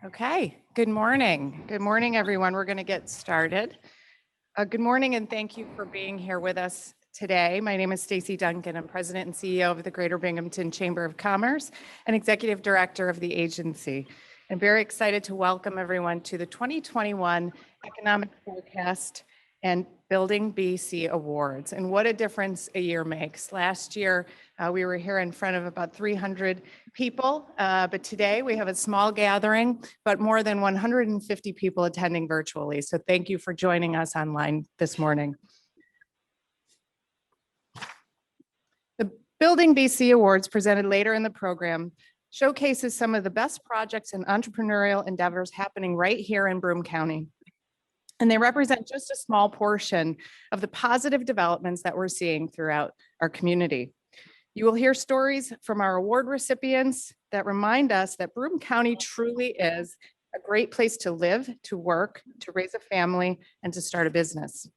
Okay, good morning. Good morning, everyone. We're going to get started. Good morning, and thank you for being here with us today. My name is Stacy Duncan. I'm President and CEO of the Greater Binghamton Chamber of Commerce and Executive Director of the agency. I'm very excited to welcome everyone to the 2021 Economic Forecast and Building BC Awards. And what a difference a year makes. Last year, we were here in front of about 300 people, but today we have a small gathering, but more than 150 people attending virtually. So thank you for joining us online this morning. The Building BC Awards presented later in the program showcases some of the best projects and entrepreneurial endeavors happening right here in Broome County. And they represent just a small portion of the positive developments that we're seeing throughout our community. You will hear stories from our award recipients that remind us that Broome County truly is a great place to live, to work, to raise a family, and to start a business.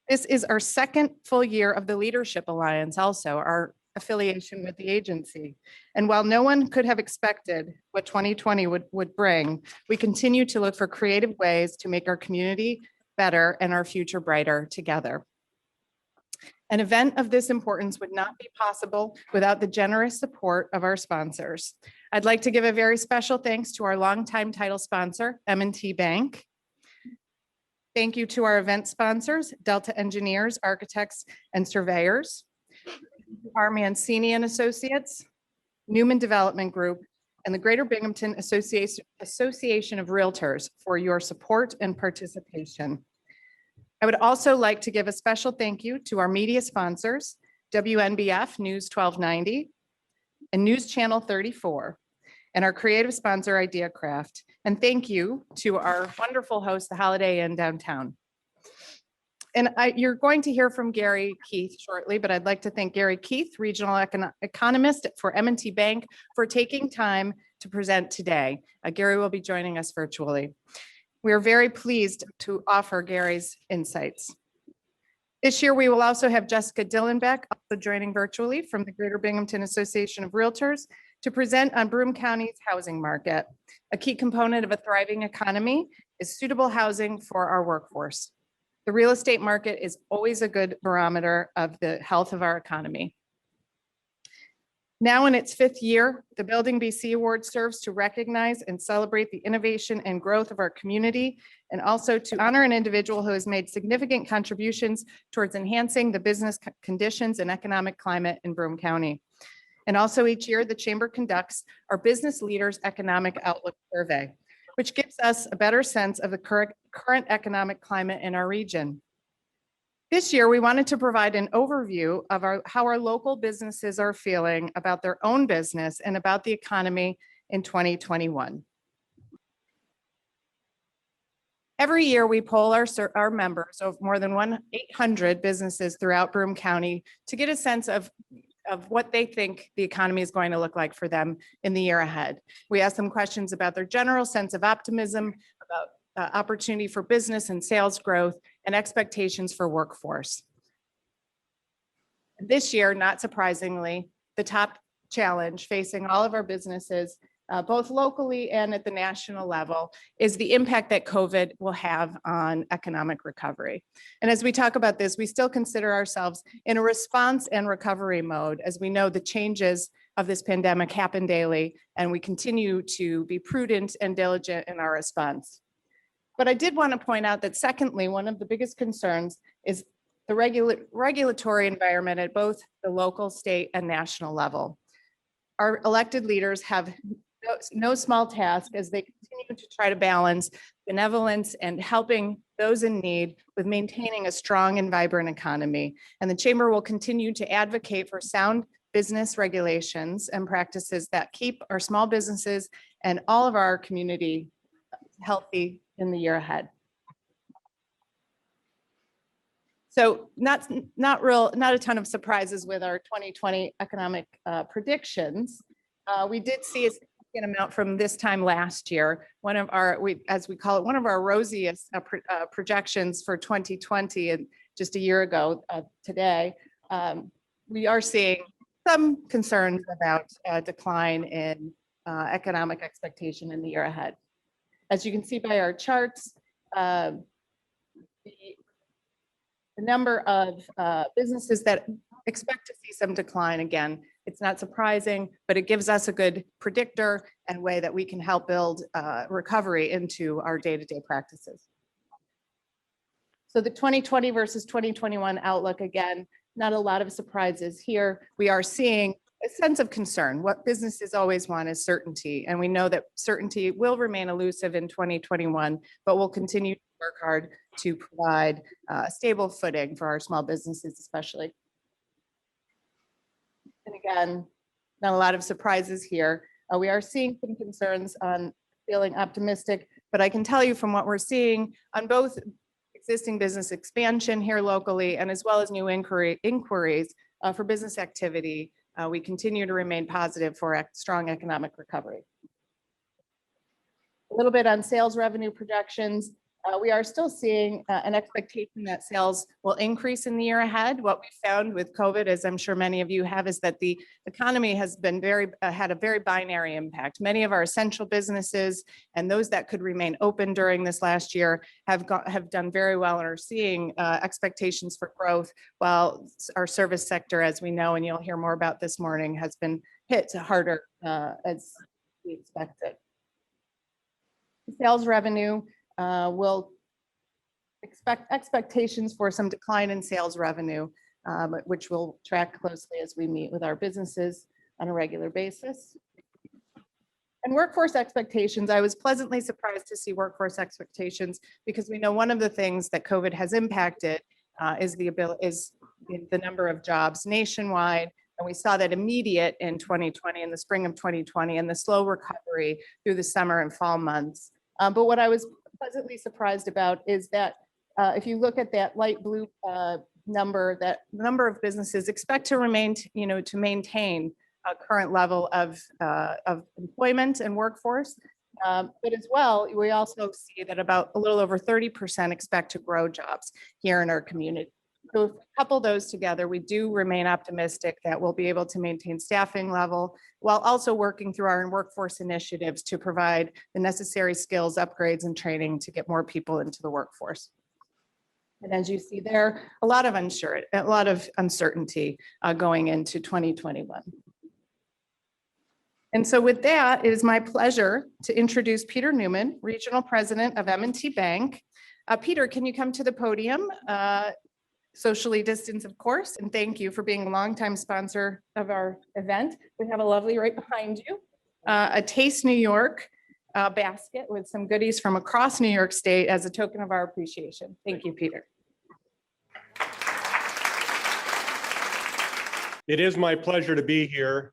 This is our second full year of the Leadership Alliance, also our affiliation with the agency. And while no one could have expected what 2020 would bring, we continue to look for creative ways to make our community better and our future brighter together. An event of this importance would not be possible without the generous support of our sponsors. I'd like to give a very special thanks to our longtime title sponsor, M&T Bank. Thank you to our event sponsors, Delta Engineers, Architects, and Surveyors, our Mancini and Associates, Newman Development Group, and the Greater Binghamton Association of Realtors for your support and participation. I would also like to give a special thank you to our media sponsors, WNBF News 1290 and News Channel 34, and our creative sponsor, IdeaCraft. And thank you to our wonderful host, the Holiday Inn Downtown. And you're going to hear from Gary Keith shortly, but I'd like to thank Gary Keith, Regional Economist for M&T Bank, for taking time to present today. Gary will be joining us virtually. We are very pleased to offer Gary's insights. This year, we will also have Jessica Dillenbeck also joining virtually from the Greater Binghamton Association of Realtors to present on Broome County's housing market. A key component of a thriving economy is suitable housing for our workforce. The real estate market is always a good barometer of the health of our economy. Now in its fifth year, the Building BC Award serves to recognize and celebrate the innovation and growth of our community, and also to honor an individual who has made significant contributions towards enhancing the business conditions and economic climate in Broome County. And also each year, the Chamber conducts our Business Leaders Economic Outlook Survey, which gives us a better sense of the current economic climate in our region. This year, we wanted to provide an overview of how our local businesses are feeling about their own business and about the economy in 2021. Every year, we poll our members of more than 800 businesses throughout Broome County to get a sense of what they think the economy is going to look like for them in the year ahead. We ask them questions about their general sense of optimism, about opportunity for business and sales growth, and expectations for workforce. This year, not surprisingly, the top challenge facing all of our businesses, both locally and at the national level, is the impact that COVID will have on economic recovery. And as we talk about this, we still consider ourselves in a response and recovery mode, as we know the changes of this pandemic happen daily, and we continue to be prudent and diligent in our response. But I did want to point out that secondly, one of the biggest concerns is the regulatory environment at both the local, state, and national level. Our elected leaders have no small task as they continue to try to balance benevolence and helping those in need with maintaining a strong and vibrant economy. And the Chamber will continue to advocate for sound business regulations and practices that keep our small businesses and all of our community healthy in the year ahead. So not a ton of surprises with our 2020 economic predictions. We did see a significant amount from this time last year. One of our, as we call it, one of our rosiest projections for 2020, and just a year ago today, we are seeing some concerns about a decline in economic expectation in the year ahead. As you can see by our charts, the number of businesses that expect to see some decline again, it's not surprising, but it gives us a good predictor and way that we can help build recovery into our day-to-day practices. So the 2020 versus 2021 outlook, again, not a lot of surprises here. We are seeing a sense of concern. What businesses always want is certainty. And we know that certainty will remain elusive in 2021, but we'll continue to work hard to provide a stable footing for our small businesses, especially. And again, not a lot of surprises here. We are seeing some concerns on feeling optimistic, but I can tell you from what we're seeing on both existing business expansion here locally and as well as new inquiries for business activity, we continue to remain positive for a strong economic recovery. A little bit on sales revenue projections. We are still seeing an expectation that sales will increase in the year ahead. What we found with COVID, as I'm sure many of you have, is that the economy has been had a very binary impact. Many of our essential businesses and those that could remain open during this last year have done very well and are seeing expectations for growth, while our service sector, as we know, and you'll hear more about this morning, has been hit harder as we expected. Sales revenue. We'll expect expectations for some decline in sales revenue, which we'll track closely as we meet with our businesses on a regular basis. And workforce expectations, I was pleasantly surprised to see workforce expectations because we know one of the things that COVID has impacted is the number of jobs nationwide. And we saw that immediate in 2020, in the spring of 2020, and the slow recovery through the summer and fall months. But what I was pleasantly surprised about is that if you look at that light blue number, that number of businesses expect to remain, to maintain a current level of employment and workforce. But as well, we also see that about a little over 30% expect to grow jobs here in our community. So if we couple those together, we do remain optimistic that we'll be able to maintain staffing level while also working through our workforce initiatives to provide the necessary skills, upgrades, and training to get more people into the workforce. And as you see there, a lot of uncertainty going into 2021. And so with that, it is my pleasure to introduce Peter Newman, Regional President of M&T Bank. Peter, can you come to the podium? Socially distanced, of course, and thank you for being a longtime sponsor of our event. We have a lovely right behind you, a Taste New York basket with some goodies from across New York State as a token of our appreciation. Thank you, Peter. It is my pleasure to be here.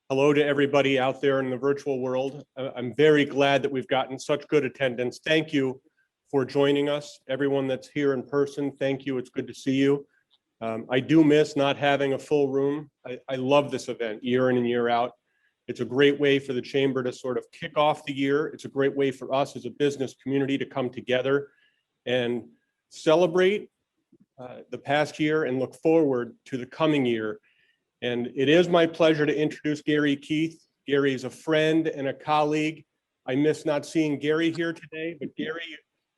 Hello to everybody out there in the virtual world. I'm very glad that we've gotten such good attendance. Thank you for joining us. Everyone that's here in person, thank you. It's good to see you. I do miss not having a full room. I love this event year in and year out. It's a great way for the chamber to sort of kick off the year. It's a great way for us as a business community to come together and celebrate the past year and look forward to the coming year. And it is my pleasure to introduce Gary Keith. Gary is a friend and a colleague. I miss not seeing Gary here today, but Gary,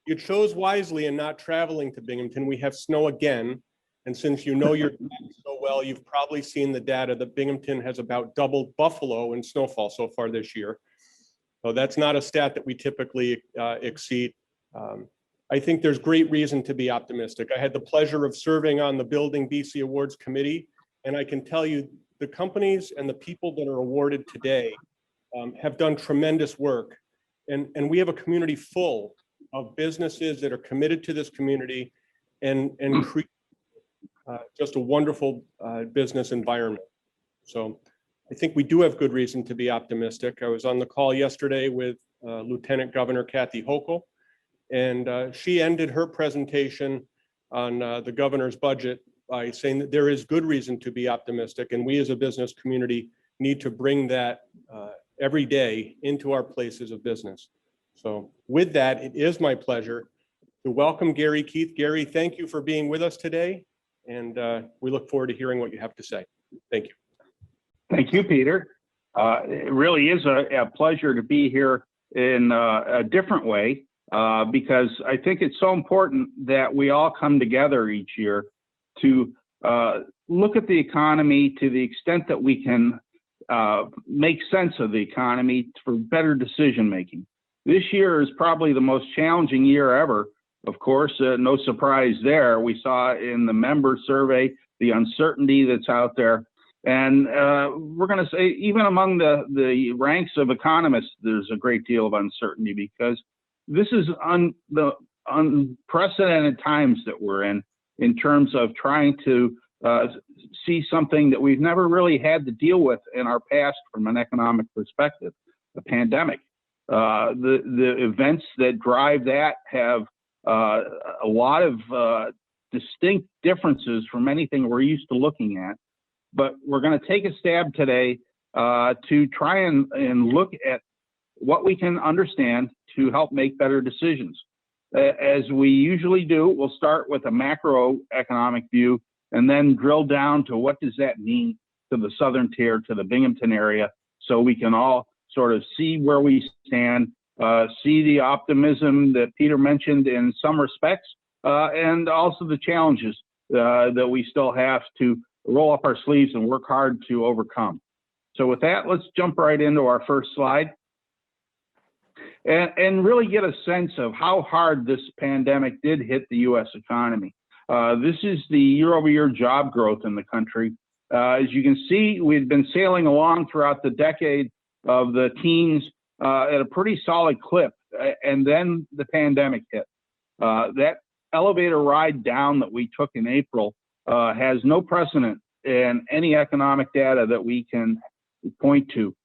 you chose wisely in not traveling to Binghamton. We have snow again. And since you know your data so well, you've probably seen the data that Binghamton has about doubled Buffalo in snowfall so far this year. So that's not a stat that we typically exceed. I think there's great reason to be optimistic. I had the pleasure of serving on the Building BC Awards Committee, and I can tell you the companies and the people that are awarded today have done tremendous work. And we have a community full of businesses that are committed to this community and create just a wonderful business environment. So I think we do have good reason to be optimistic. I was on the call yesterday with Lieutenant Governor Kathy Hochul, and she ended her presentation on the governor's budget by saying that there is good reason to be optimistic, and we as a business community need to bring that every day into our places of business. So with that, it is my pleasure to welcome Gary Keith. Gary, thank you for being with us today, and we look forward to hearing what you have to say. Thank you. Thank you, Peter. It really is a pleasure to be here in a different way because I think it's so important that we all come together each year to look at the economy to the extent that we can make sense of the economy for better decision making. This year is probably the most challenging year ever. Of course, no surprise there. We saw in the member survey the uncertainty that's out there. And we're going to say, even among the ranks of economists, there's a great deal of uncertainty because this is the unprecedented times that we're in terms of trying to see something that we've never really had to deal with in our past from an economic perspective, the pandemic. The events that drive that have a lot of distinct differences from anything we're used to looking at. But we're going to take a stab today to try and look at what we can understand to help make better decisions. As we usually do, we'll start with a macroeconomic view and then drill down to what does that mean to the southern tier, to the Binghamton area, so we can all sort of see where we stand, see the optimism that Peter mentioned in some respects, and also the challenges that we still have to roll up our sleeves and work hard to overcome. So with that, let's jump right into our first slide and really get a sense of how hard this pandemic did hit the U.S. economy. This is the year-over-year job growth in the country. As you can see, we've been sailing along throughout the decade of the teens at a pretty solid clip, and then the pandemic hit. That elevator ride down that we took in April has no precedent in any economic data that we can point to.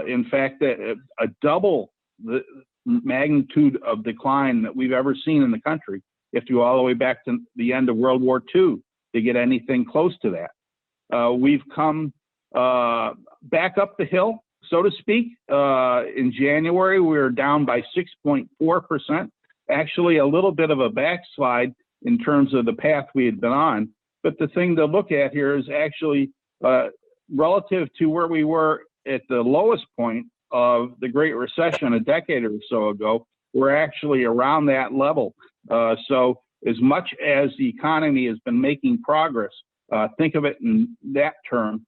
In fact, a double the magnitude of decline that we've ever seen in the country, if you go all the way back to the end of World War II to get anything close to that. We've come back up the hill, so to speak. In January, we were down by 6.4%, actually a little bit of a backslide in terms of the path we had been on. But the thing to look at here is actually relative to where we were at the lowest point of the Great Recession a decade or so ago, we're actually around that level. So as much as the economy has been making progress, think of it in that term,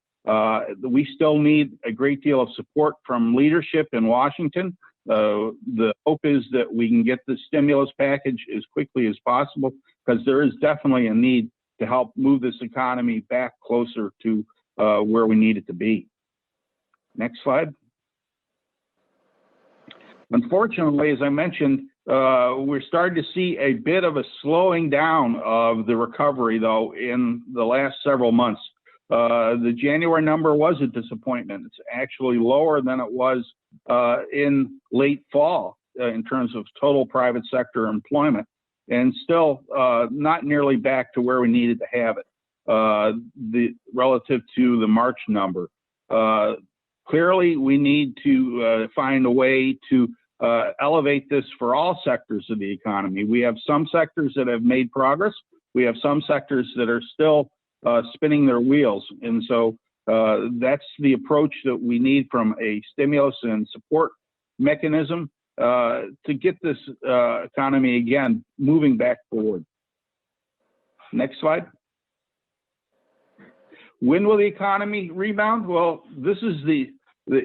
we still need a great deal of support from leadership in Washington. The hope is that we can get the stimulus package as quickly as possible, because there is definitely a need to help move this economy back closer to where we need it to be. Next slide. Unfortunately, as I mentioned, we're starting to see a bit of a slowing down of the recovery, though, in the last several months. The January number was a disappointment. It's actually lower than it was in late fall in terms of total private sector employment, and still not nearly back to where we needed to have it relative to the March number. Clearly, we need to find a way to elevate this for all sectors of the economy. We have some sectors that have made progress. We have some sectors that are still spinning their wheels. And so that's the approach that we need from a stimulus and support mechanism to get this economy, again, moving back forward. Next slide. When will the economy rebound? Well, this is the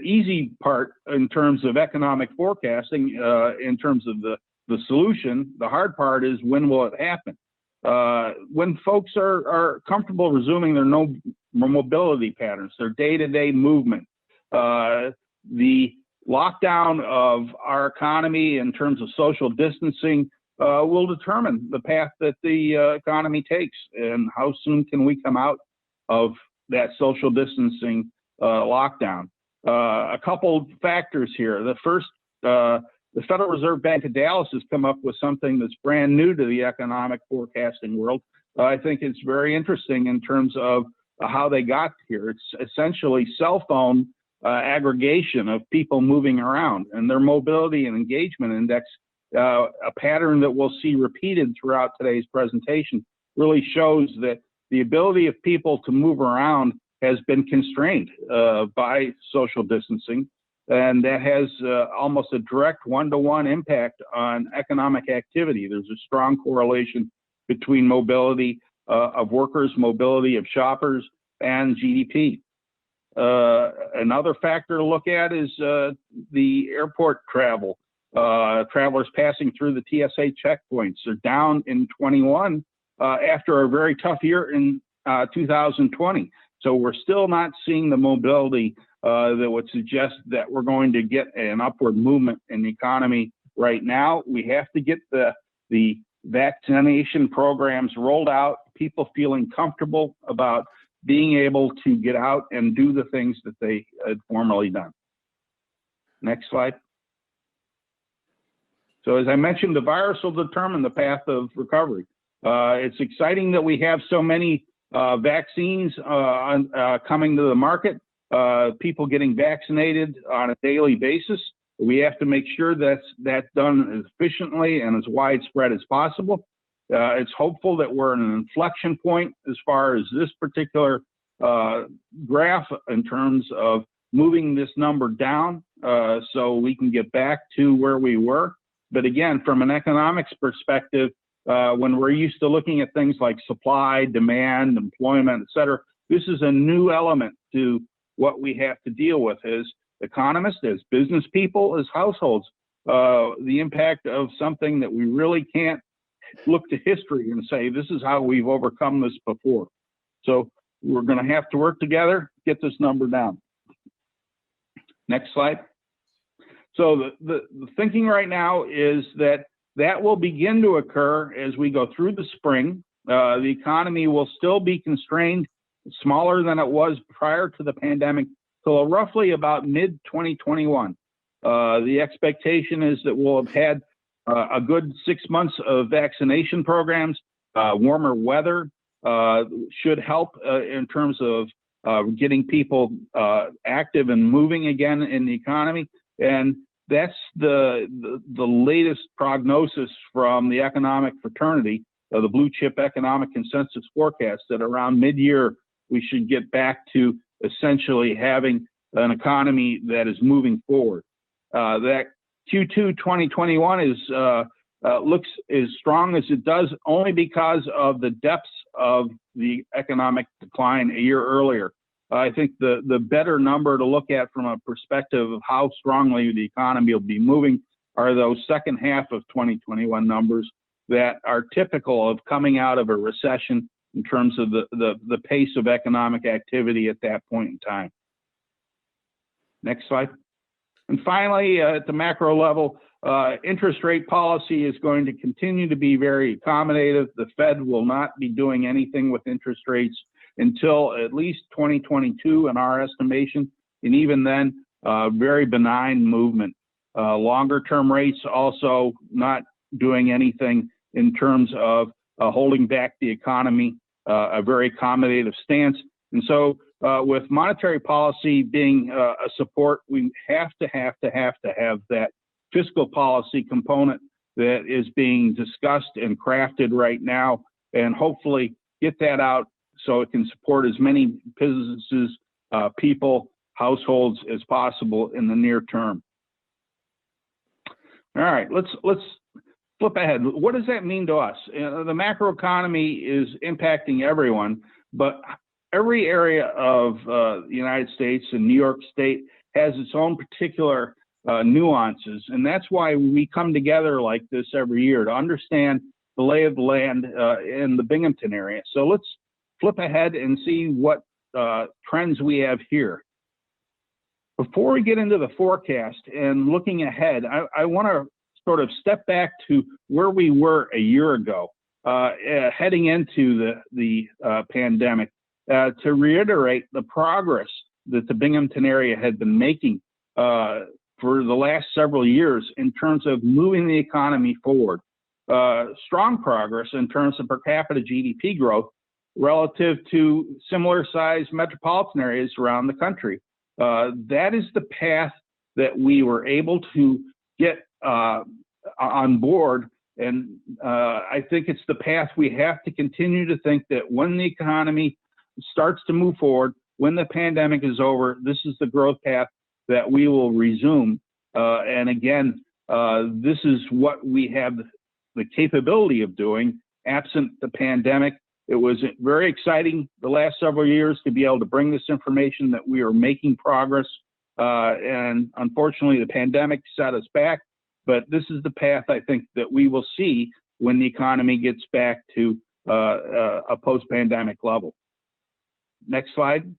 easy part in terms of economic forecasting, in terms of the solution. The hard part is, when will it happen? When folks are comfortable resuming their mobility patterns, their day-to-day movement, the lockdown of our economy in terms of social distancing will determine the path that the economy takes, and how soon can we come out of that social distancing lockdown. A couple factors here. The first, the Federal Reserve Bank of Dallas has come up with something that's brand new to the economic forecasting world. I think it's very interesting in terms of how they got here. It's essentially cell phone aggregation of people moving around, and their mobility and engagement index, a pattern that we'll see repeated throughout today's presentation, really shows that the ability of people to move around has been constrained by social distancing. and that has almost a direct one-to-one impact on economic activity. There's a strong correlation between mobility of workers, mobility of shoppers, and GDP. Another factor to look at is the airport travel. Travelers passing through the TSA checkpoints are down in 21 after a very tough year in 2020. So we're still not seeing the mobility that would suggest that we're going to get an upward movement in the economy right now. We have to get the vaccination programs rolled out, people feeling comfortable about being able to get out and do the things that they had formerly done. Next slide. So as I mentioned, the virus will determine the path of recovery. It's exciting that we have so many vaccines coming to the market, people getting vaccinated on a daily basis. We have to make sure that's done as efficiently and as widespread as possible. It's hopeful that we're at an inflection point as far as this particular graph in terms of moving this number down so we can get back to where we were. But again, from an economics perspective, when we're used to looking at things like supply, demand, employment, et cetera, this is a new element to what we have to deal with as economists, as business people, as households. The impact of something that we really can't look to history and say, this is how we've overcome this before. So we're going to have to work together, get this number down. Next slide. So the thinking right now is that will begin to occur as we go through the spring. The economy will still be constrained, smaller than it was prior to the pandemic, till roughly about mid-2021. The expectation is that we'll have had a good 6 months of vaccination programs. Warmer weather should help in terms of getting people active and moving again in the economy. And that's the latest prognosis from the economic fraternity, the Blue Chip Economic Consensus Forecast, that around mid-year we should get back to essentially having an economy that is moving forward. That Q2 2021 looks as strong as it does only because of the depths of the economic decline a year earlier. I think the better number to look at from a perspective of how strongly the economy will be moving are those second half of 2021 numbers that are typical of coming out of a recession in terms of the pace of economic activity at that point in time. Next slide. And finally, at the macro level, interest rate policy is going to continue to be very accommodative. The Fed will not be doing anything with interest rates until at least 2022 in our estimation, and even then, very benign movement. Longer term rates also not doing anything in terms of holding back the economy, a very accommodative stance. And so with monetary policy being a support, we have to have that fiscal policy component that is being discussed and crafted right now, and hopefully get that out so it can support as many businesses, people, households as possible in the near term. All right, let's flip ahead. What does that mean to us? The macroeconomy is impacting everyone, but every area of the United States and New York State has its own particular nuances, and that's why we come together like this every year to understand the lay of the land in the Binghamton area. So let's flip ahead and see what trends we have here. Before we get into the forecast and looking ahead, I want to sort of step back to where we were a year ago, heading into the pandemic, to reiterate the progress that the Binghamton area had been making for the last several years in terms of moving the economy forward. Strong progress in terms of per capita GDP growth relative to similar sized metropolitan areas around the country. That is the path that we were able to get on board. And I think it's the path we have to continue to think that when the economy starts to move forward, when the pandemic is over, this is the growth path that we will resume. And again, this is what we have the capability of doing absent the pandemic. It was very exciting the last several years to be able to bring this information that we are making progress. And unfortunately, the pandemic set us back, but this is the path I think that we will see when the economy gets back to a post-pandemic level. Next slide.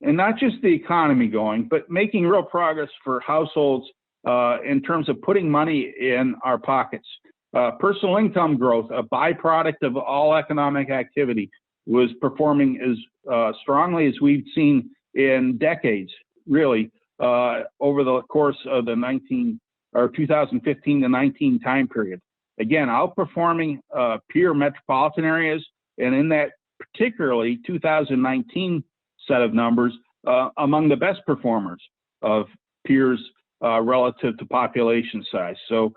And not just the economy going, but making real progress for households in terms of putting money in our pockets. Personal income growth, a byproduct of all economic activity, was performing as strongly as we've seen in decades, really, over the course of the 2015 to 19 time period. Again, outperforming peer metropolitan areas, and in that particularly 2019 set of numbers, among the best performers of peers relative to population size. So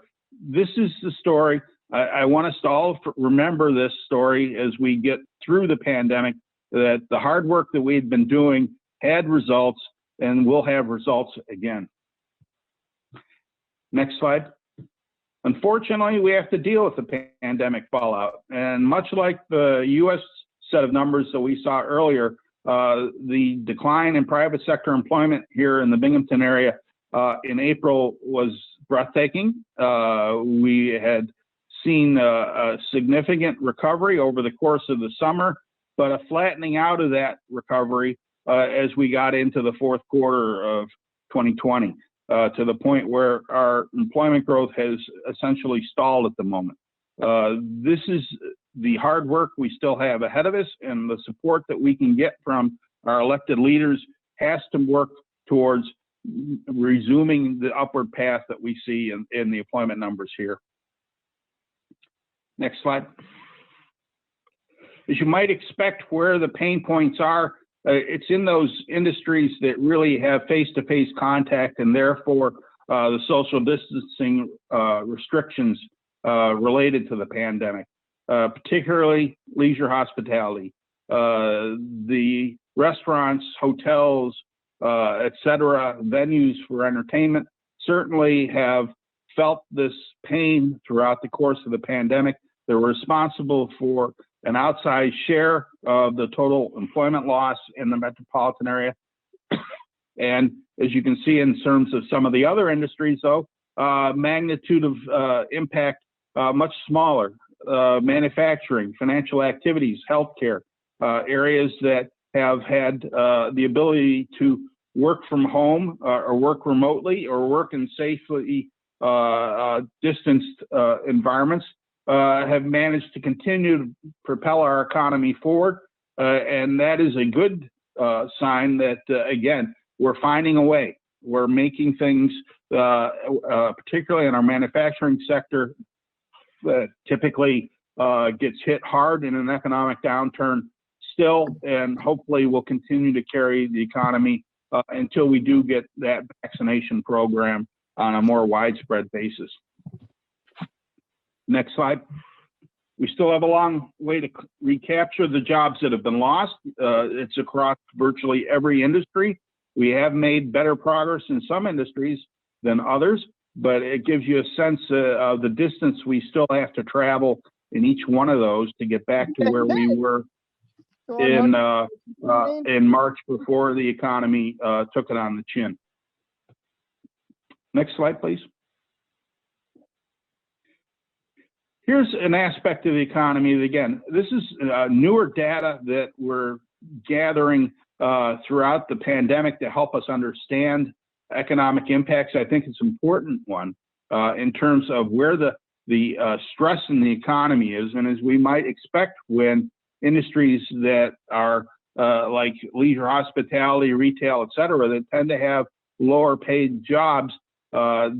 this is the story. I want us to all remember this story as we get through the pandemic, that the hard work that we've been doing had results and will have results again. Next slide. Unfortunately, we have to deal with the pandemic fallout. And much like the US set of numbers that we saw earlier, the decline in private sector employment here in the Binghamton area in April was breathtaking. We had seen a significant recovery over the course of the summer, but a flattening out of that recovery as we got into the fourth quarter of 2020, to the point where our employment growth has essentially stalled at the moment. This is the hard work we still have ahead of us, and the support that we can get from our elected leaders has to work towards resuming the upward path that we see in the employment numbers here. Next slide. As you might expect, where the pain points are, it's in those industries that really have face-to-face contact, and therefore the social distancing restrictions related to the pandemic, particularly leisure hospitality. The restaurants, hotels, etc., venues for entertainment certainly have felt this pain throughout the course of the pandemic. They're responsible for an outsized share of the total employment loss in the metropolitan area. And as you can see in terms of some of the other industries, though, magnitude of impact much smaller. Manufacturing, financial activities, healthcare, areas that have had the ability to work from home or work remotely or work in safely distanced environments, have managed to continue to propel our economy forward. And that is a good sign that, again, we're finding a way. We're making things, particularly in our manufacturing sector, that typically gets hit hard in an economic downturn still, and hopefully will continue to carry the economy until we do get that vaccination program on a more widespread basis. Next slide. We still have a long way to recapture the jobs that have been lost. It's across virtually every industry. We have made better progress in some industries than others, but it gives you a sense of the distance we still have to travel in each one of those to get back to where we were in March, before the economy took it on the chin. Next slide, please. Here's an aspect of the economy that, again, this is newer data that we're gathering throughout the pandemic to help us understand economic impacts. I think it's an important one in terms of where the stress in the economy is. And as we might expect, when industries that are like leisure, hospitality, retail, et cetera, that tend to have lower paid jobs,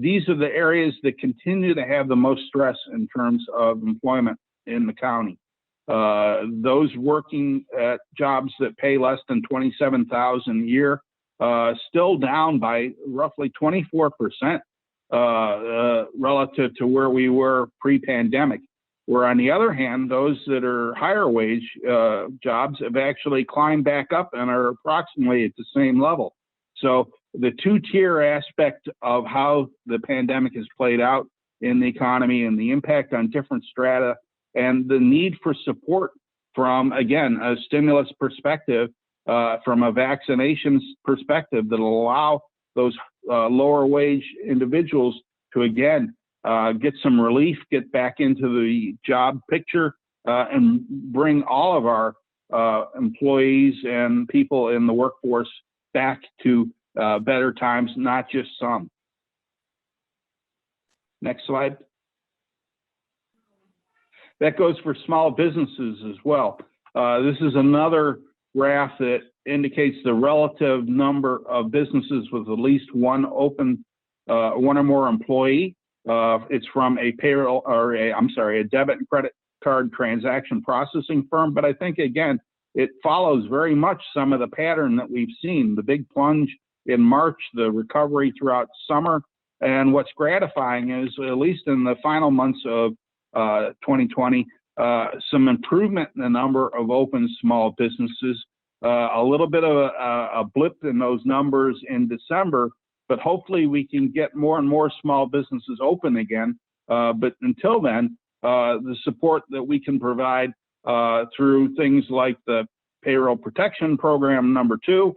these are the areas that continue to have the most stress in terms of employment in the county. Those working at jobs that pay less than $27,000 a year, still down by roughly 24% relative to where we were pre-pandemic. Where on the other hand, those that are higher wage jobs have actually climbed back up and are approximately at the same level. So the two-tier aspect of how the pandemic has played out in the economy and the impact on different strata, and the need for support from, again, a stimulus perspective, from a vaccinations perspective that will allow those lower wage individuals to, again, get some relief, get back into the job picture, and bring all of our employees and people in the workforce back to better times, not just some. Next slide. That goes for small businesses as well. This is another graph that indicates the relative number of businesses with at least one open, one or more employee. It's from a payroll, or a debit and credit card transaction processing firm. But I think, again, it follows very much some of the pattern that we've seen, the big plunge in March, the recovery throughout summer. And what's gratifying is, at least in the final months of 2020, some improvement in the number of open small businesses, a little bit of a blip in those numbers in December, but hopefully we can get more and more small businesses open again. But until then, the support that we can provide through things like the Payroll Protection Program number 2,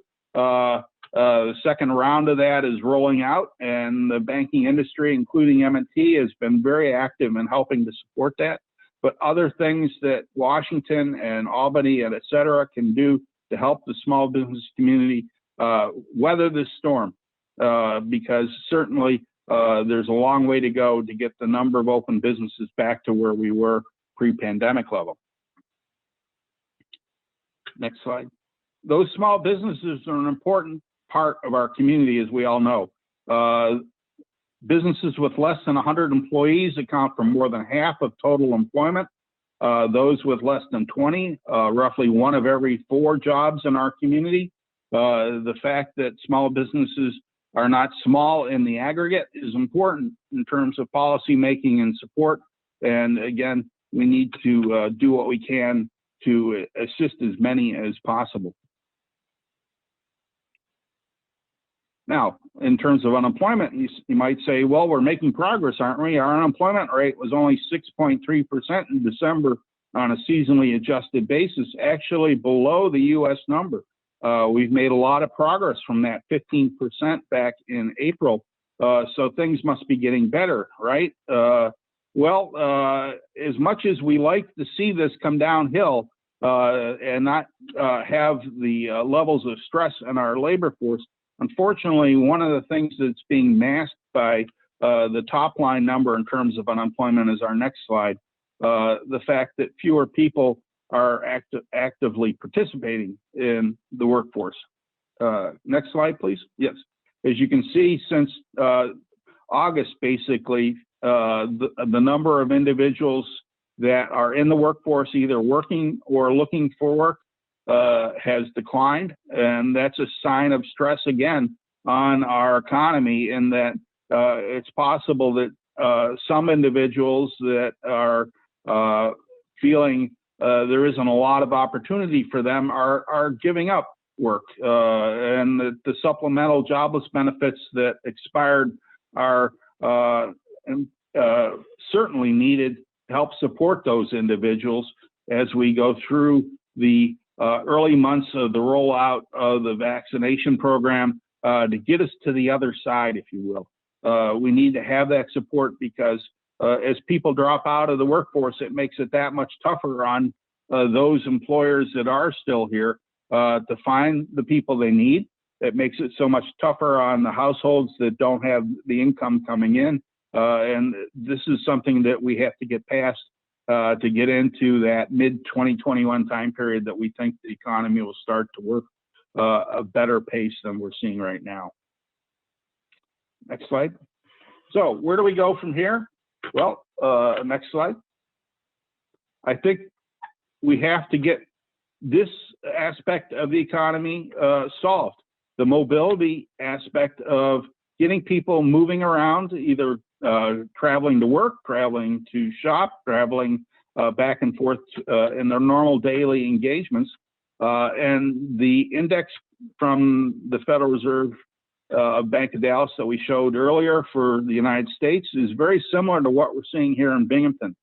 the second round of that is rolling out, and the banking industry, including M&T, has been very active in helping to support that. But other things that Washington and Albany and et cetera can do to help the small business community weather this storm, because certainly there's a long way to go to get the number of open businesses back to where we were pre-pandemic level. Next slide. Those small businesses are an important part of our community, as we all know. Businesses with less than 100 employees account for more than half of total employment. Those with less than 20, roughly 1 of every 4 jobs in our community. The fact that small businesses are not small in the aggregate is important in terms of policy making and support. And again, we need to do what we can to assist as many as possible. Now, in terms of unemployment, you might say, well, we're making progress, aren't we? Our unemployment rate was only 6.3% in December on a seasonally adjusted basis, actually below the U.S. number. We've made a lot of progress from that 15% back in April. So things must be getting better, right? Well, as much as we like to see this come downhill and not have the levels of stress in our labor force, unfortunately, one of the things that's being masked by the top line number in terms of unemployment is our next slide. The fact that fewer people are actively participating in the workforce. Next slide, please. Yes. As you can see, since August, basically, the number of individuals that are in the workforce, either working or looking for work, has declined, and that's a sign of stress again on our economy, in that it's possible that some individuals that are feeling there isn't a lot of opportunity for them are giving up work, and the supplemental jobless benefits that expired are certainly needed to help support those individuals as we go through the early months of the rollout of the vaccination program to get us to the other side, if you will. We need to have that support because as people drop out of the workforce, it makes it that much tougher on those employers that are still here to find the people they need. It makes it so much tougher on the households that don't have the income coming in. And this is something that we have to get past to get into that mid-2021 time period that we think the economy will start to work a better pace than we're seeing right now. Next slide. So where do we go from here? Well, next slide. I think we have to get this aspect of the economy solved. The mobility aspect of getting people moving around, either traveling to work, traveling to shop, traveling back and forth in their normal daily engagements. And the index from the Federal Reserve of Bank of Dallas that we showed earlier for the United States is very similar to what we're seeing here in Binghamton.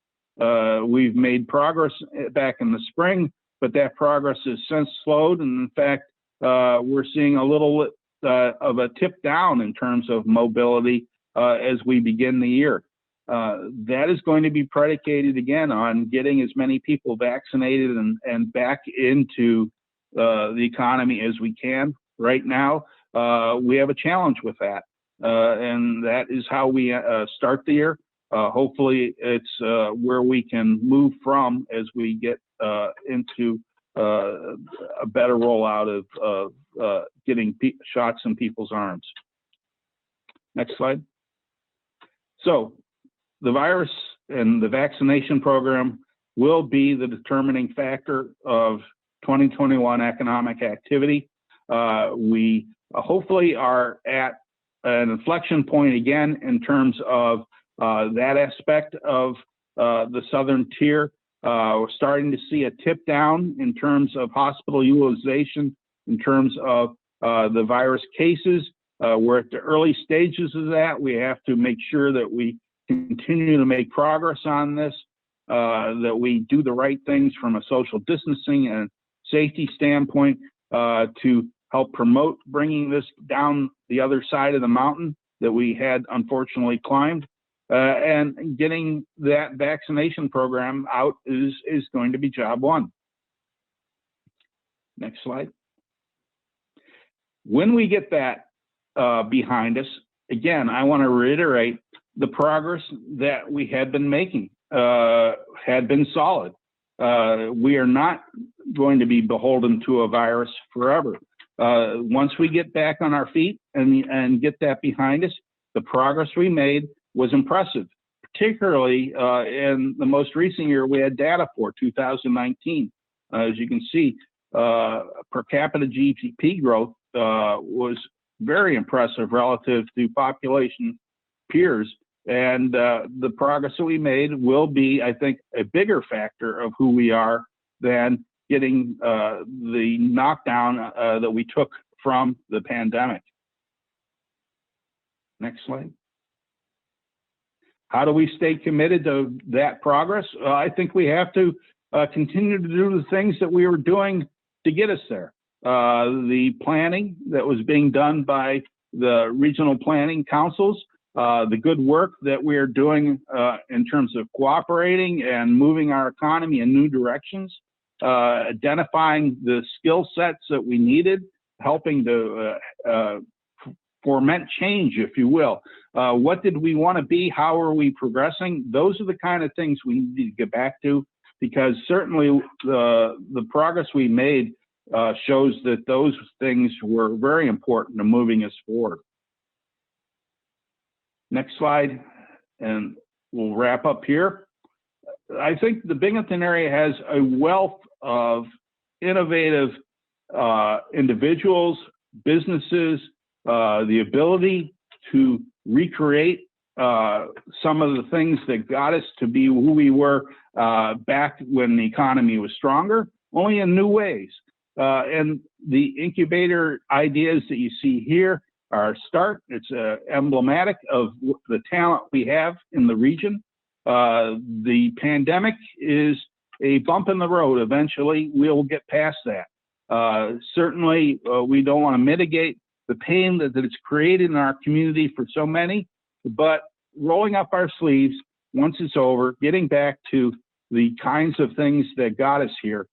We've made progress back in the spring, but that progress has since slowed. And in fact, we're seeing a little of a tip down in terms of mobility as we begin the year. That is going to be predicated again on getting as many people vaccinated and back into the economy as we can. Right now, we have a challenge with that. And that is how we start the year. Hopefully, it's where we can move from as we get into a better rollout of getting shots in people's arms. Next slide. So the virus and the vaccination program will be the determining factor of 2021 economic activity. We hopefully are at an inflection point again in terms of that aspect of the southern tier. We're starting to see a tip down in terms of hospital utilization, in terms of the virus cases. We're at the early stages of that. We have to make sure that we continue to make progress on this, that we do the right things from a social distancing and safety standpoint to help promote bringing this down the other side of the mountain that we had unfortunately climbed. And getting that vaccination program out is going to be job one. Next slide. When we get that behind us, again, I want to reiterate the progress that we had been making had been solid. We are not going to be beholden to a virus forever. Once we get back on our feet and get that behind us, the progress we made was impressive, particularly in the most recent year we had data for 2019. As you can see, per capita GDP growth was very impressive relative to population peers. And the progress that we made will be, I think, a bigger factor of who we are than getting the knockdown that we took from the pandemic. Next slide. How do we stay committed to that progress? I think we have to continue to do the things that we were doing to get us there. The planning that was being done by the regional planning councils, the good work that we are doing in terms of cooperating and moving our economy in new directions, identifying the skill sets that we needed, helping to foment change, if you will. What did we want to be? How are we progressing? Those are the kind of things we need to get back to, because certainly the progress we made shows that those things were very important to moving us forward. Next slide, and we'll wrap up here. I think the Binghamton area has a wealth of innovative individuals, businesses, the ability to recreate some of the things that got us to be who we were back when the economy was stronger, only in new ways. And the incubator ideas that you see here are a start. It's emblematic of the talent we have in the region. The pandemic is a bump in the road. Eventually, we'll get past that. Certainly, we don't want to mitigate the pain that it's created in our community for so many, but rolling up our sleeves once it's over, getting back to the kinds of things that got us here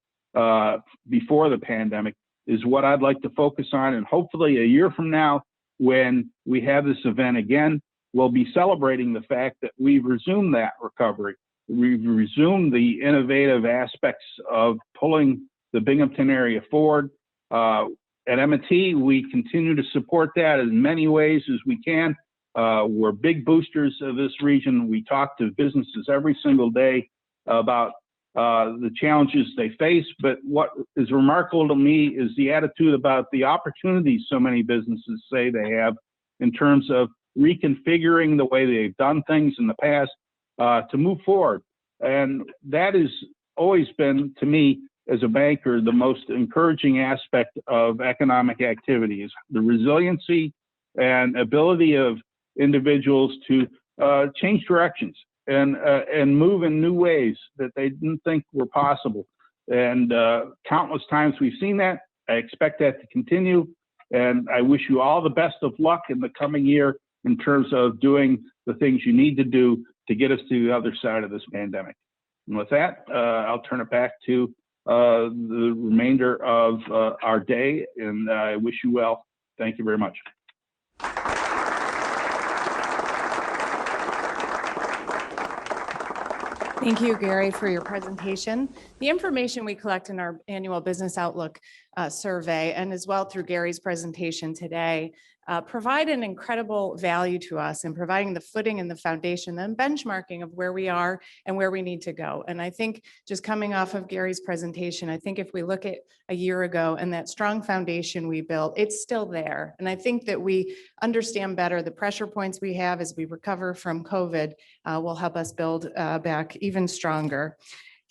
before the pandemic is what I'd like to focus on. And hopefully a year from now, when we have this event again, we'll be celebrating the fact that we've resumed that recovery. We've resumed the innovative aspects of pulling the Binghamton area forward. At M&T, we continue to support that in many ways as we can. We're big boosters of this region. We talk to businesses every single day about the challenges they face, but what is remarkable to me is the attitude about the opportunities so many businesses say they have in terms of reconfiguring the way they've done things in the past to move forward. And that has always been, to me, as a banker, the most encouraging aspect of economic activity is the resiliency and ability of individuals to change directions and move in new ways that they didn't think were possible. And countless times we've seen that. I expect that to continue. And I wish you all the best of luck in the coming year in terms of doing the things you need to do to get us to the other side of this pandemic. And with that, I'll turn it back to the remainder of our day, and I wish you well. Thank you very much. Thank you, Gary, for your presentation. The information we collect in our annual Business Outlook survey, and as well through Gary's presentation today, provide an incredible value to us in providing the footing and the foundation and benchmarking of where we are and where we need to go. And I think just coming off of Gary's presentation, I think if we look at a year ago and that strong foundation we built, it's still there. And I think that we understand better the pressure points we have as we recover from COVID will help us build back even stronger.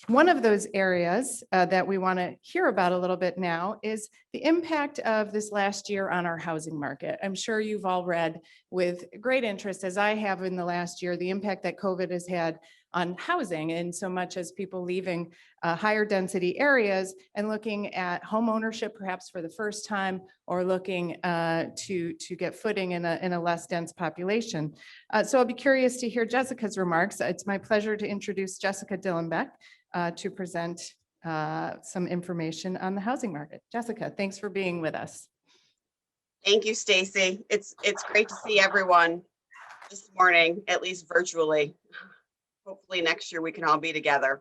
One of those areas that we want to hear about a little bit now is the impact of this last year on our housing market. I'm sure you've all read with great interest, as I have in the last year, the impact that COVID has had on housing, in so much as people leaving higher density areas and looking at home ownership perhaps for the first time, or looking to get footing in a less dense population. So I'll be curious to hear Jessica's remarks. It's my pleasure to introduce Jessica Dillenbeck to present some information on the housing market. Jessica, thanks for being with us. Thank you, Stacy. It's great to see everyone this morning, at least virtually. Hopefully next year we can all be together.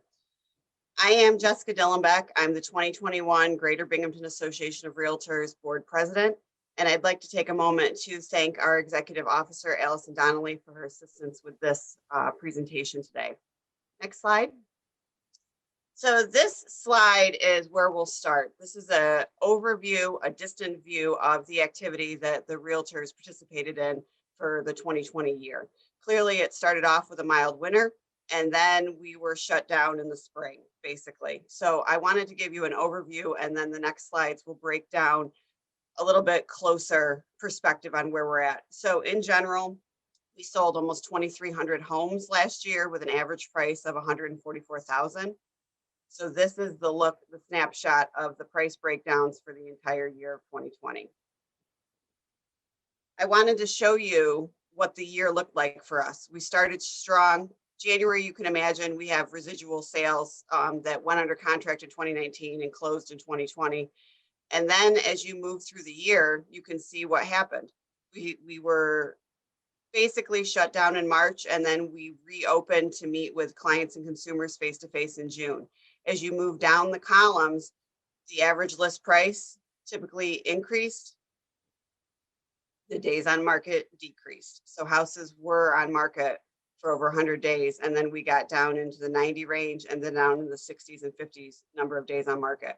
I am Jessica Dillenbeck. I'm the 2021 Greater Binghamton Association of Realtors Board President, and I'd like to take a moment to thank our Executive Officer, Allison Donnelly, for her assistance with this presentation today. Next slide. So this slide is where we'll start. This is an overview, a distant view of the activity that the realtors participated in for the 2020 year. Clearly, it started off with a mild winter, and then we were shut down in the spring, basically. So I wanted to give you an overview, and then the next slides will break down a little bit closer perspective on where we're at. So in general, we sold almost 2,300 homes last year with an average price of $144,000. So this is the snapshot of the price breakdowns for the entire year of 2020. I wanted to show you what the year looked like for us. We started strong. January, you can imagine, we have residual sales that went under contract in 2019 and closed in 2020. And then as you move through the year, you can see what happened. We were basically shut down in March, and then we reopened to meet with clients and consumers face-to-face in June. As you move down the columns, the average list price typically increased. The days on market decreased. So houses were on market for over 100 days, and then we got down into the 90 range, and then down in the 60s and 50s number of days on market.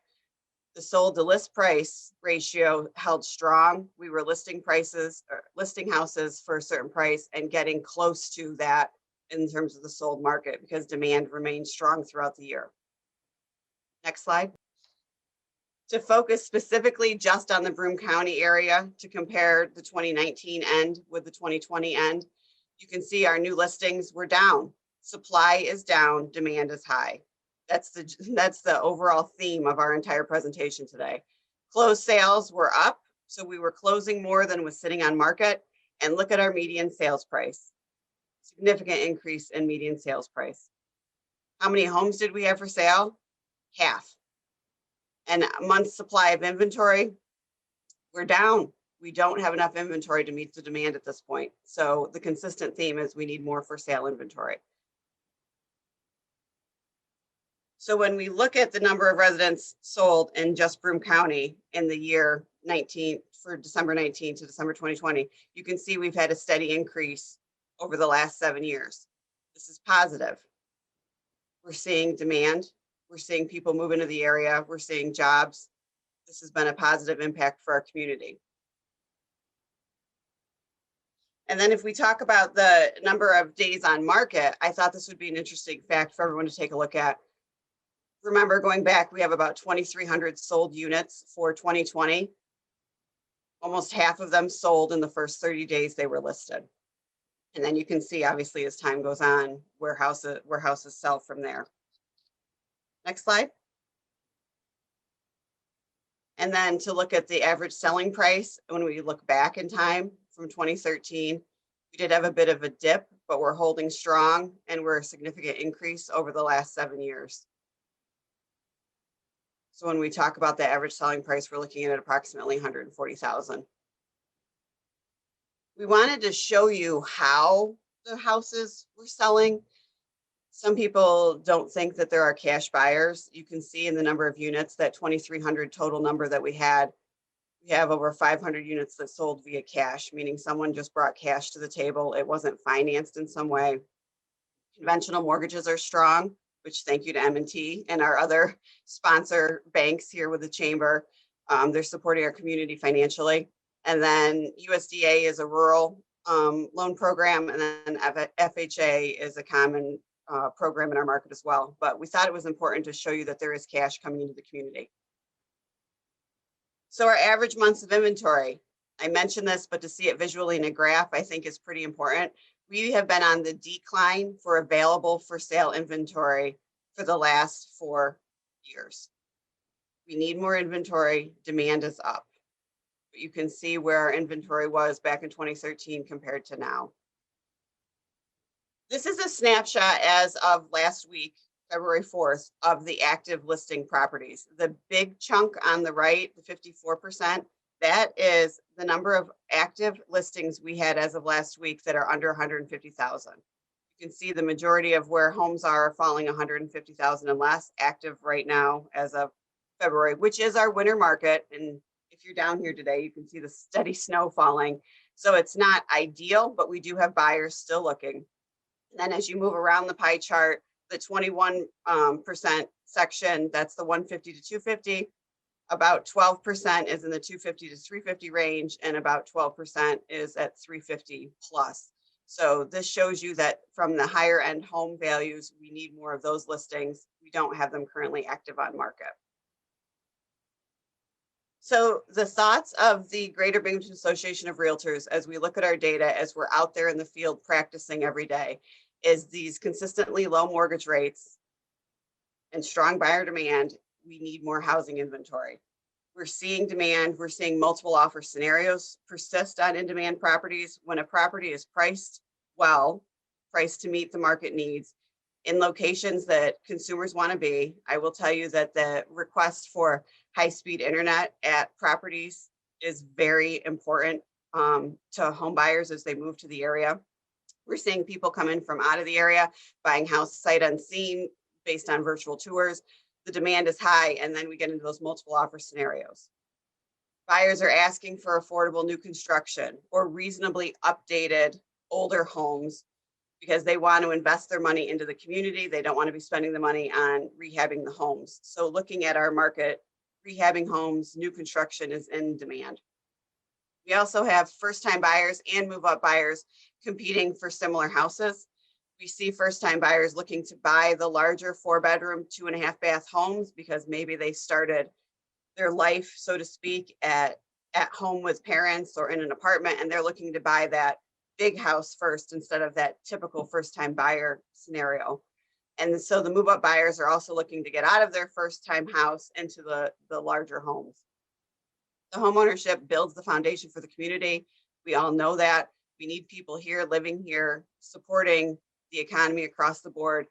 The sold to list price ratio held strong. We were listing houses for a certain price and getting close to that in terms of the sold market, because demand remained strong throughout the year. Next slide. To focus specifically just on the Broome County area, to compare the 2019 end with the 2020 end, you can see our new listings were down. Supply is down, demand is high. That's the overall theme of our entire presentation today. Closed sales were up, so we were closing more than was sitting on market. And look at our median sales price. Significant increase in median sales price. How many homes did we have for sale? Half. And a month's supply of inventory, we're down. We don't have enough inventory to meet the demand at this point. So the consistent theme is we need more for sale inventory. So when we look at the number of residents sold in just Broome County in the year 19 for December 19 to December 2020, you can see we've had a steady increase over the last 7 years. This is positive. We're seeing demand. We're seeing people move into the area. We're seeing jobs. This has been a positive impact for our community. And then if we talk about the number of days on market, I thought this would be an interesting fact for everyone to take a look at. Remember, going back, we have about 2,300 sold units for 2020. Almost half of them sold in the first 30 days they were listed. And then you can see, obviously, as time goes on, where houses sell from there. Next slide. And then to look at the average selling price, when we look back in time from 2013, we did have a bit of a dip, but we're holding strong and we're a significant increase over the last 7 years. So when we talk about the average selling price, we're looking at approximately 140,000. We wanted to show you how the houses were selling. Some people don't think that there are cash buyers. You can see in the number of units, that 2,300 total number that we had, we have over 500 units that sold via cash, meaning someone just brought cash to the table. It wasn't financed in some way. Conventional mortgages are strong, which thank you to M&T and our other sponsor banks here with the chamber. They're supporting our community financially. And then USDA is a rural loan program, and then FHA is a common program in our market as well. But we thought it was important to show you that there is cash coming into the community. So our average months of inventory, I mentioned this, but to see it visually in a graph, I think is pretty important. We have been on the decline for available for sale inventory for the last 4 years. We need more inventory, demand is up. But you can see where our inventory was back in 2013 compared to now. This is a snapshot as of last week, February 4th, of the active listing properties. The big chunk on the right, the 54%, that is the number of active listings we had as of last week that are under 150,000. You can see the majority of where homes are falling 150,000 and less active right now as of February, which is our winter market. And if you're down here today, you can see the steady snow falling. So it's not ideal, but we do have buyers still looking. And then as you move around the pie chart, the 21% section, that's the 150 to 250. About 12% is in the 250 to 350 range, and about 12% is at 350 plus. So this shows you that from the higher end home values, we need more of those listings. We don't have them currently active on market. So the thoughts of the Greater Binghamton Association of Realtors, as we look at our data, as we're out there in the field practicing every day, is these consistently low mortgage rates and strong buyer demand. We need more housing inventory. We're seeing demand. We're seeing multiple offer scenarios persist on in-demand properties. When a property is priced well, priced to meet the market needs in locations that consumers want to be, I will tell you that the request for high-speed internet at properties is very important to home buyers as they move to the area. We're seeing people come in from out of the area, buying house sight unseen based on virtual tours. The demand is high, and then we get into those multiple offer scenarios. Buyers are asking for affordable new construction or reasonably updated older homes because they want to invest their money into the community. They don't want to be spending the money on rehabbing the homes. So looking at our market, rehabbing homes, new construction is in demand. We also have first-time buyers and move-up buyers competing for similar houses. We see first-time buyers looking to buy the larger 4-bedroom, 2.5-bath homes because maybe they started their life, so to speak, at home with parents or in an apartment, and they're looking to buy that big house first instead of that typical first-time buyer scenario. And so the move-up buyers are also looking to get out of their first-time house into the larger homes. The homeownership builds the foundation for the community. We all know that. We need people here, living here, supporting the economy across the board.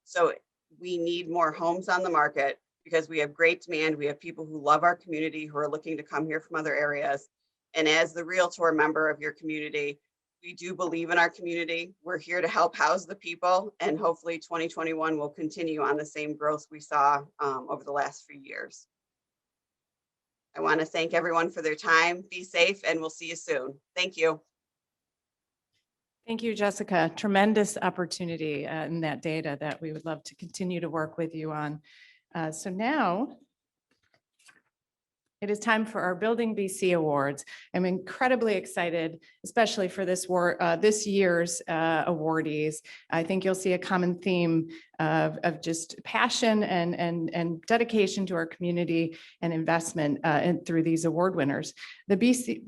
So we need more homes on the market because we have great demand. We have people who love our community who are looking to come here from other areas. And as the Realtor member of your community, we do believe in our community. We're here to help house the people, and hopefully 2021 will continue on the same growth we saw over the last few years. I want to thank everyone for their time. Be safe, and we'll see you soon. Thank you. Thank you, Jessica. Tremendous opportunity in that data that we would love to continue to work with you on. So now It is time for our Building BC Awards. I'm incredibly excited, especially for this year's awardees. I think you'll see a common theme of just passion and dedication to our community and investment through these award winners. The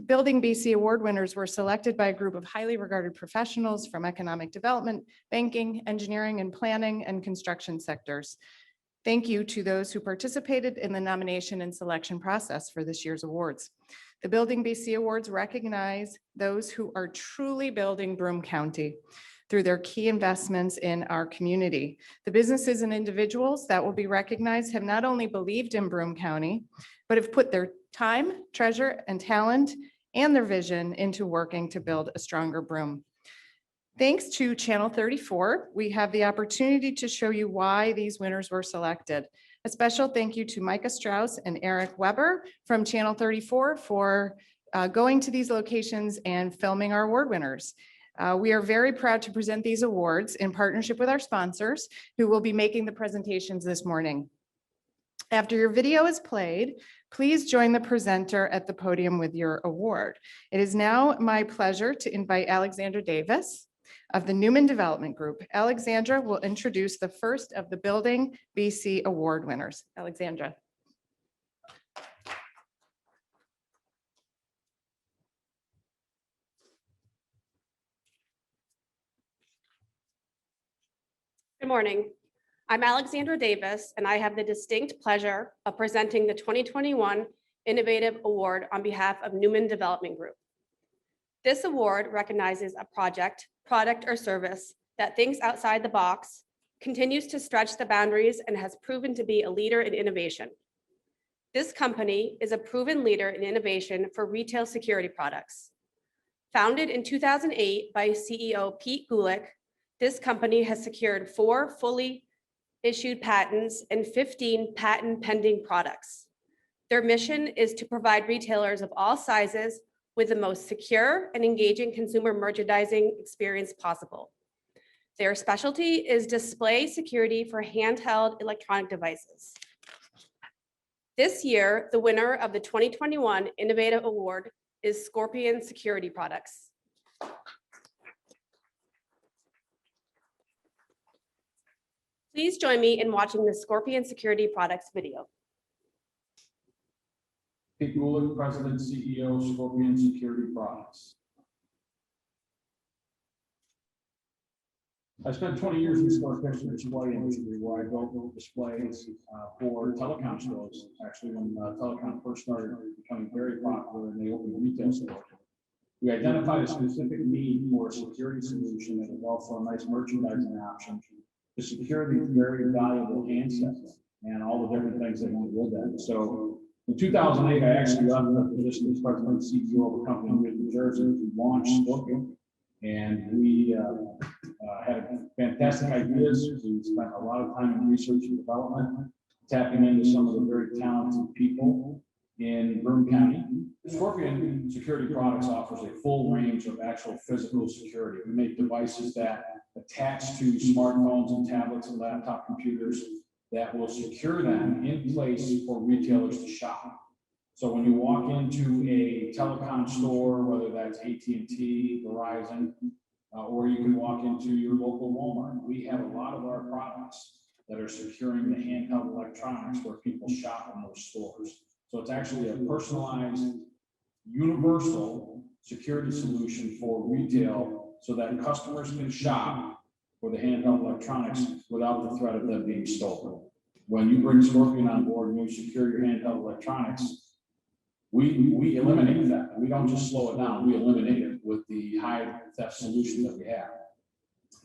Building BC Award winners were selected by a group of highly regarded professionals from economic development, banking, engineering and planning, and construction sectors. Thank you to those who participated in the nomination and selection process for this year's awards. The Building BC Awards recognize those who are truly building Broome County through their key investments in our community. The businesses and individuals that will be recognized have not only believed in Broome County, but have put their time, treasure, and talent and their vision into working to build a stronger Broome. Thanks to Channel 34, we have the opportunity to show you why these winners were selected. A special thank you to Micah Strauss and Eric Weber from Channel 34 for going to these locations and filming our award winners. We are very proud to present these awards in partnership with our sponsors who will be making the presentations this morning. After your video is played, please join the presenter at the podium with your award. It is now my pleasure to invite Alexandra Davis of the Newman Development Group. Alexandra will introduce the first of the Building BC Award winners. Alexandra. Good morning. I'm Alexandra Davis, and I have the distinct pleasure of presenting the 2021 Innovative Award on behalf of Newman Development Group. This award recognizes a project, product, or service that thinks outside the box, continues to stretch the boundaries, and has proven to be a leader in innovation. This company is a proven leader in innovation for retail security products. Founded in 2008 by CEO Pete Gulick, this company has secured 4 fully issued patents and 15 patent pending products. Their mission is to provide retailers of all sizes with the most secure and engaging consumer merchandising experience possible. Their specialty is display security for handheld electronic devices. This year, the winner of the 2021 Innovative Award is Scorpion Security Products. Please join me in watching the Scorpion Security Products video. Pete Gulick, President, CEO, Scorpion Security Products. I spent 20 years in the store fixture display industry where I built displays for telecom stores. Actually, when telecom first started becoming very popular and they opened retail stores, we identified a specific need for a security solution that was also a nice merchandising option to secure these very valuable handsets and all the different things that went with them. So in 2008, I actually left the position as president and CEO of a company in New Jersey to launch Scorpion. And we had fantastic ideas. We spent a lot of time in research and development, tapping into some of the very talented people in Broome County. Scorpion Security Products offers a full range of actual physical security. We make devices that attach to smartphones and tablets and laptop computers that will secure them in place for retailers to shop. So when you walk into a telecom store, whether that's AT&T, Verizon, or you can walk into your local Walmart, we have a lot of our products that are securing the handheld electronics where people shop in those stores. So it's actually a personalized, universal security solution for retail so that customers can shop for the handheld electronics without the threat of them being stolen. When you bring Scorpion on board and you secure your handheld electronics, we eliminate that. We don't just slow it down, we eliminate it with the high theft solution that we have.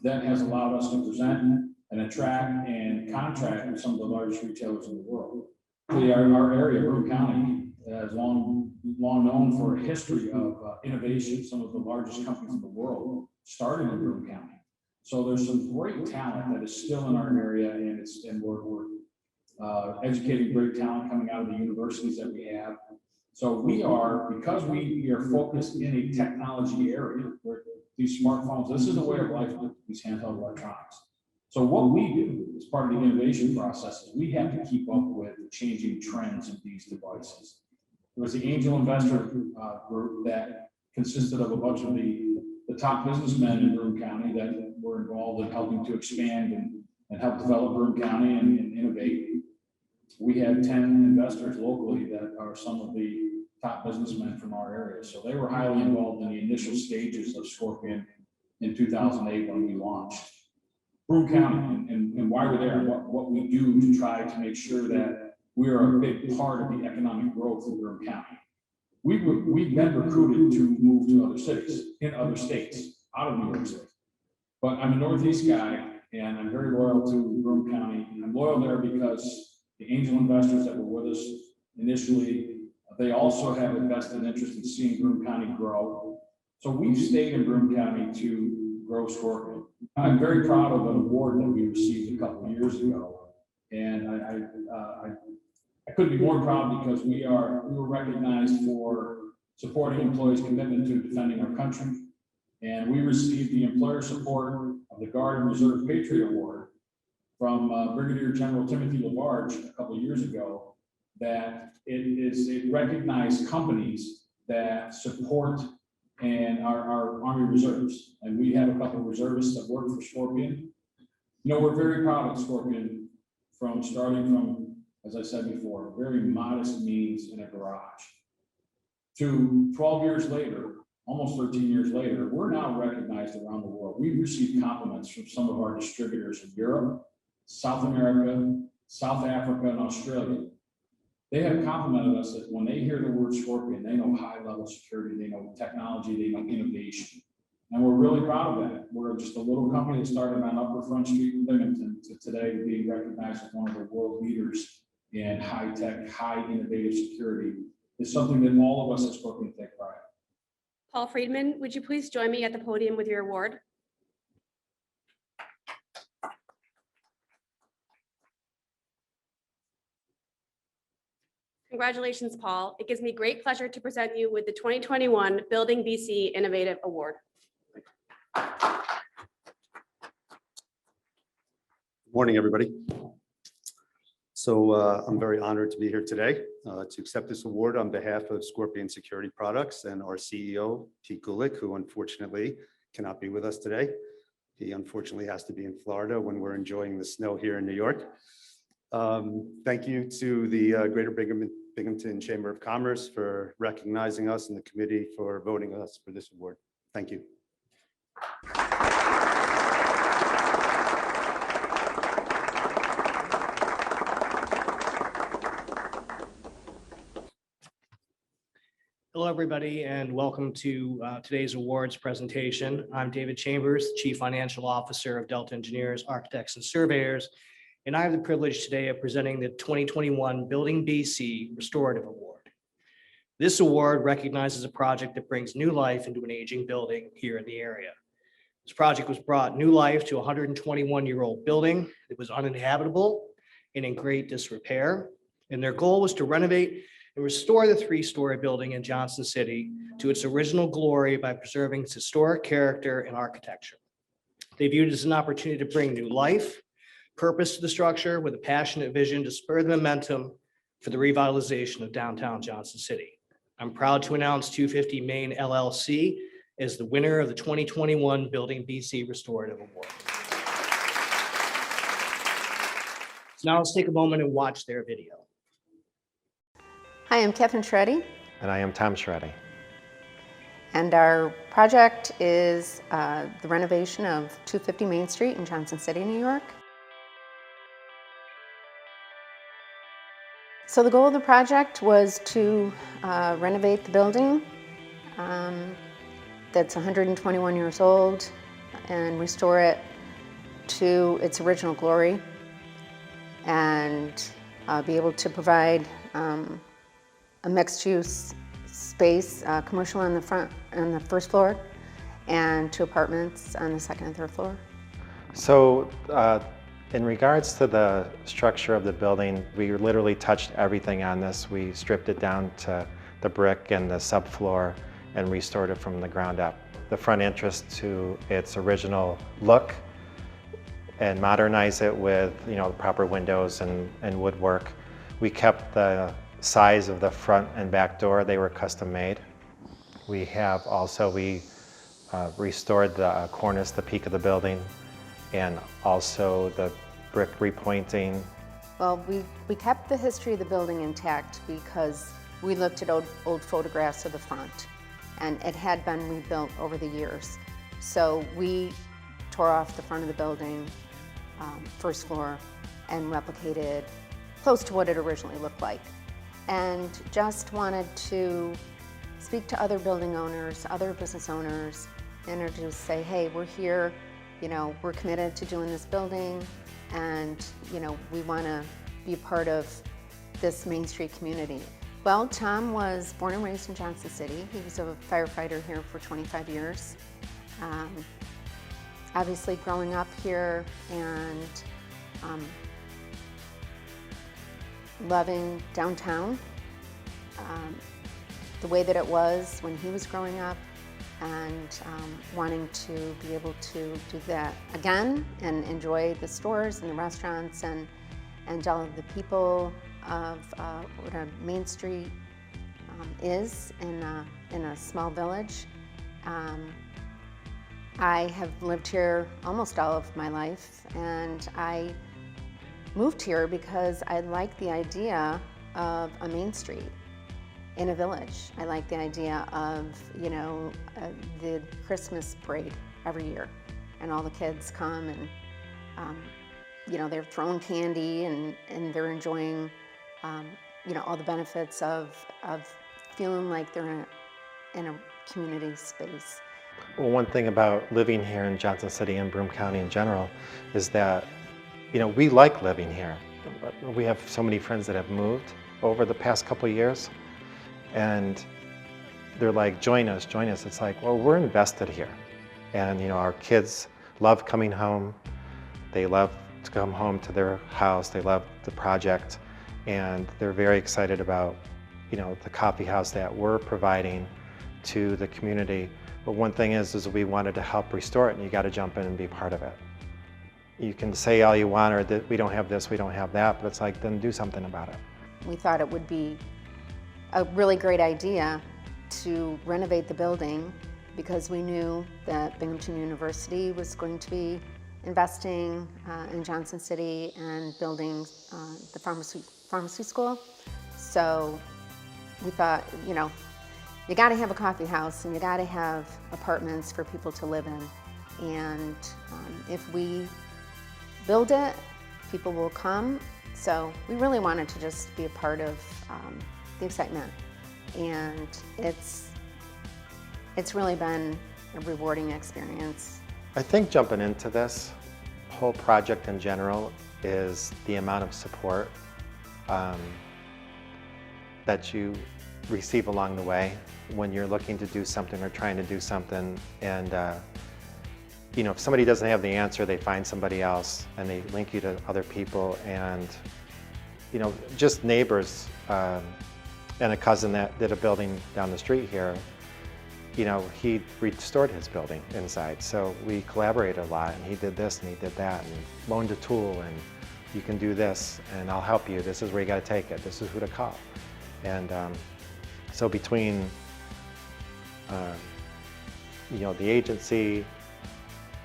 That has allowed us to present and attract and contract with some of the largest retailers in the world. Our area, Broome County, is long known for a history of innovation. Some of the largest companies in the world started in Broome County. So there's some great talent that is still in our area, and we're educating great talent coming out of the universities that we have. So because we are focused in a technology area where these smartphones, this is a way of life with these handheld electronics. So what we do as part of the innovation process is we have to keep up with the changing trends of these devices. It was the angel investor group that consisted of a bunch of the top businessmen in Broome County that were involved in helping to expand and help develop Broome County and innovate. We have 10 investors locally that are some of the top businessmen from our area. So they were highly involved in the initial stages of Scorpion in 2008 when we launched. Broome County and why we're there, what we do to try to make sure that we are a big part of the economic growth of Broome County. We've been recruited to move to other cities, in other states, out of New York City. But I'm a Northeast guy and I'm very loyal to Broome County. I'm loyal there because the angel investors that were with us initially, they also have a vested interest in seeing Broome County grow. So we've stayed in Broome County to grow Scorpion. I'm very proud of an award that we received a couple of years ago. And I couldn't be more proud because we were recognized for supporting employees' commitment to defending our country. And we received the employer support of the Guard and Reserve Patriot Award from Brigadier General Timothy LaBarge a couple of years ago, that it recognized companies that support and our Army Reserves. And we have a couple of reservists that work for Scorpion. You know, we're very proud of Scorpion starting from, as I said before, very modest means in a garage to 12 years later, almost 13 years later, we're now recognized around the world. We've received compliments from some of our distributors in Europe, South America, South Africa, and Australia. They have complimented us that when they hear the word Scorpion, they know high-level security, they know technology, they know innovation. And we're really proud of that. We're just a little company that started on Upper Front Street in Binghamton to today being recognized as one of the world leaders in high-tech, high-innovative security. It's something that all of us at Scorpion take pride in. Paul Friedman, would you please join me at the podium with your award? Congratulations, Paul. It gives me great pleasure to present you with the 2021 Building BC Innovative Award. Good morning, everybody. So I'm very honored to be here today to accept this award on behalf of Scorpion Security Products and our CEO, Pete Gulick, who unfortunately cannot be with us today. He unfortunately has to be in Florida when we're enjoying the snow here in New York. Thank you to the Greater Binghamton Chamber of Commerce for recognizing us and the committee for voting us for this award. Thank you. Hello, everybody, and welcome to today's awards presentation. I'm David Chambers, Chief Financial Officer of Delta Engineers, Architects, and Surveyors, and I have the privilege today of presenting the 2021 Building BC Restorative Award. This award recognizes a project that brings new life into an aging building here in the area. This project was brought new life to a 121-year-old building that was uninhabitable and in great disrepair, and their goal was to renovate and restore the three-story building in Johnson City to its original glory by preserving its historic character and architecture. They viewed it as an opportunity to bring new life, purpose to the structure with a passionate vision to spur the momentum for the revitalization of downtown Johnson City. I'm proud to announce 250 Main LLC as the winner of the 2021 Building BC Restorative Award. So now let's take a moment and watch their video. Hi, I'm Catherine Shreddy, And I am Tom Shreddy. and our project is the renovation of 250 Main Street in Johnson City, New York. So the goal of the project was to renovate the building that's 121 years old and restore it to its original glory and be able to provide a mixed-use space, commercial on the front and the first floor, and 2 apartments on the second and third floor. So in regards to the structure of the building, we literally touched everything on this. We stripped it down to the brick and the subfloor and restored it from the ground up. The front entrance to its original look and modernize it with, the proper windows and woodwork. We kept the size of the front and back door, they were custom made. We have also, we restored the cornice, the peak of the building, and also the brick repointing. Well, we kept the history of the building intact because we looked at old photographs of the front, and it had been rebuilt over the years. So we tore off the front of the building, first floor, and replicated close to what it originally looked like. And just wanted to speak to other building owners, other business owners, and just say, hey, we're here, you know, we're committed to doing this building, and, you know, we want to be a part of this Main Street community. Well, Tom was born and raised in Johnson City. He was a firefighter here for 25 years. Obviously growing up here and loving downtown, the way that it was when he was growing up, and wanting to be able to do that again and enjoy the stores and the restaurants and all of the people of what a Main Street is in a small village. I have lived here almost all of my life, and I moved here because I like the idea of a Main Street in a village. I like the idea of, you know, the Christmas parade every year, and all the kids come, and you know, they're throwing candy, and they're enjoying you know, all the benefits of feeling like they're in a community space. Well, one thing about living here in Johnson City and Broome County in general is that, you know, we like living here. We have so many friends that have moved over the past couple of years, and they're like, join us, join us. It's like, well, we're invested here. And, you know, our kids love coming home. They love to come home to their house. They love the project, and they're very excited about, you know, the coffee house that we're providing to the community. But one thing is we wanted to help restore it, and you got to jump in and be part of it. You can say all you want, or that we don't have this, we don't have that, but it's like, then do something about it. We thought it would be a really great idea to renovate the building, because we knew that Binghamton University was going to be investing in Johnson City and building the pharmacy school. So we thought, you know, you got to have a coffee house, and you got to have apartments for people to live in. And if we build it, people will come. So we really wanted to just be a part of the excitement. And it's really been a rewarding experience. I think jumping into this whole project in general is the amount of support that you receive along the way when you're looking to do something or trying to do something. And you know, if somebody doesn't have the answer, they find somebody else, and they link you to other people. And you know, just neighbors, and a cousin that did a building down the street here, you know, he restored his building inside. So we collaborated a lot, and he did this and he did that, and loaned a tool, and you can do this, and I'll help you. This is where you got to take it. This is who to call. And so between you know, the agency,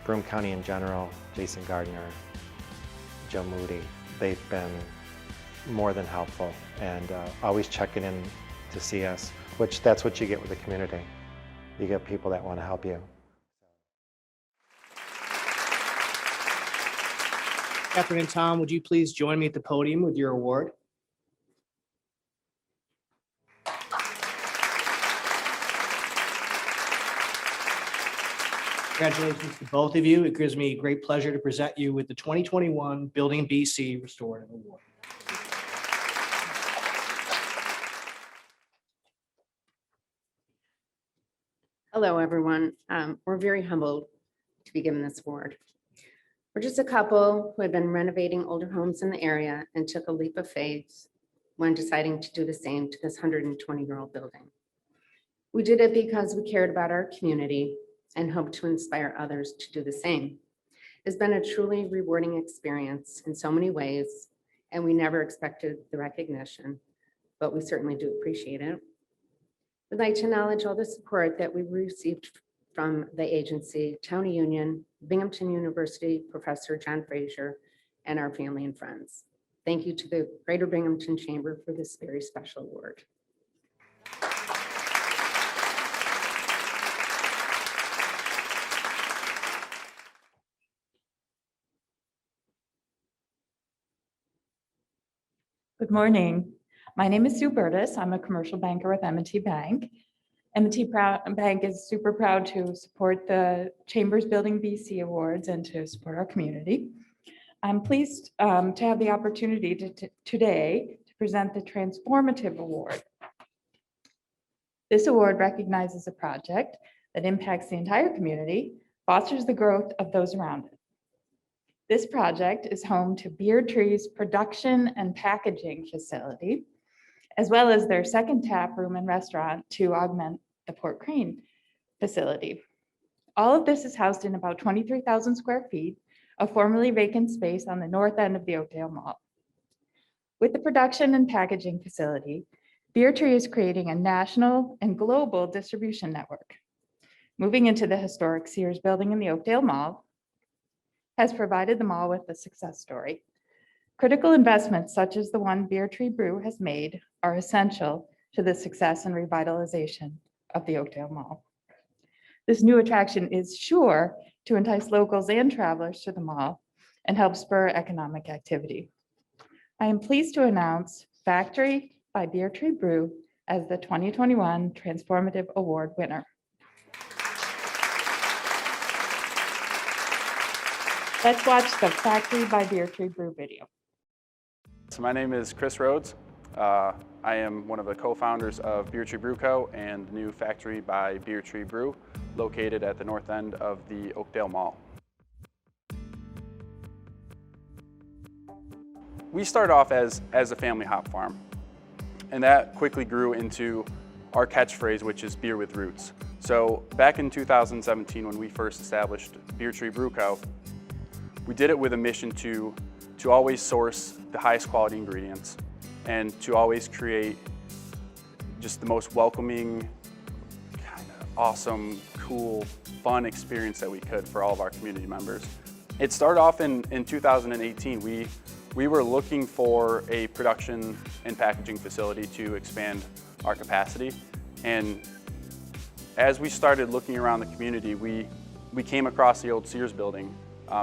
Broome County in general, Jason Gardner, Joe Moody, they've been more than helpful, and always checking in to see us, which that's what you get with the community. You get people that want to help you. Catherine and Tom, would you please join me at the podium with your award? Congratulations to both of you. It gives me great pleasure to present you with the 2021 Building BC Restorative Award. Hello, everyone. We're very humbled to be given this award. We're just a couple who had been renovating older homes in the area and took a leap of faith when deciding to do the same to this 120-year-old building. We did it because we cared about our community and hoped to inspire others to do the same. It's been a truly rewarding experience in so many ways, and we never expected the recognition. but we certainly do appreciate it. We'd like to acknowledge all the support that we've received from the agency, County Union, Binghamton University, Professor John Fraser, and our family and friends. Thank you to the Greater Binghamton Chamber for this very special award. Good morning. My name is Sue Burtis. I'm a commercial banker with M&T Bank. M&T Bank is super proud to support the Chambers Building BC Awards and to support our community. I'm pleased to have the opportunity today to present the Transformative Award. This award recognizes a project that impacts the entire community, fosters the growth of those around it. This project is home to Beer Tree's production and packaging facility, as well as their second tap room and restaurant to augment the Port Crane facility. All of this is housed in about 23,000 square feet of formerly vacant space on the north end of the Oakdale Mall. With the production and packaging facility, Beer Tree is creating a national and global distribution network. Moving into the historic Sears building in the Oakdale Mall has provided the mall with a success story. Critical investments such as the one Beer Tree Brew has made are essential to the success and revitalization of the Oakdale Mall. This new attraction is sure to entice locals and travelers to the mall and help spur economic activity. I am pleased to announce Factory by Beer Tree Brew as the 2021 Transformative Award winner. Let's watch the Factory by Beer Tree Brew video. So my name is Chris Rhodes. I am one of the co-founders of Beer Tree Brew Co. and the new Factory by Beer Tree Brew, located at the north end of the Oakdale Mall. We started off as a family hop farm, and that quickly grew into our catchphrase, which is beer with roots. So back in 2017, when we first established Beer Tree Brew Co., we did it with a mission to always source the highest quality ingredients and to always create just the most welcoming, kind of awesome, cool, fun experience that we could for all of our community members. It started off in 2018. We were looking for a production and packaging facility to expand our capacity. And as we started looking around the community, we came across the old Sears building.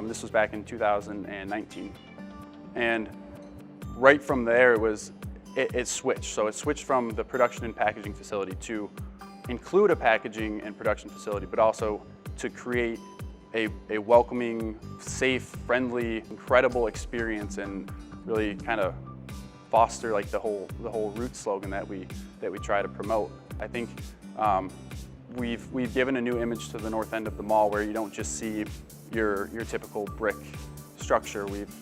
This was back in 2019. And right from there, it switched. So it switched from the production and packaging facility to include a packaging and production facility, but also to create a welcoming, safe, friendly, incredible experience and really kind of foster like the whole root slogan that we try to promote. I think we've given a new image to the north end of the mall where you don't just see your typical brick structure. We've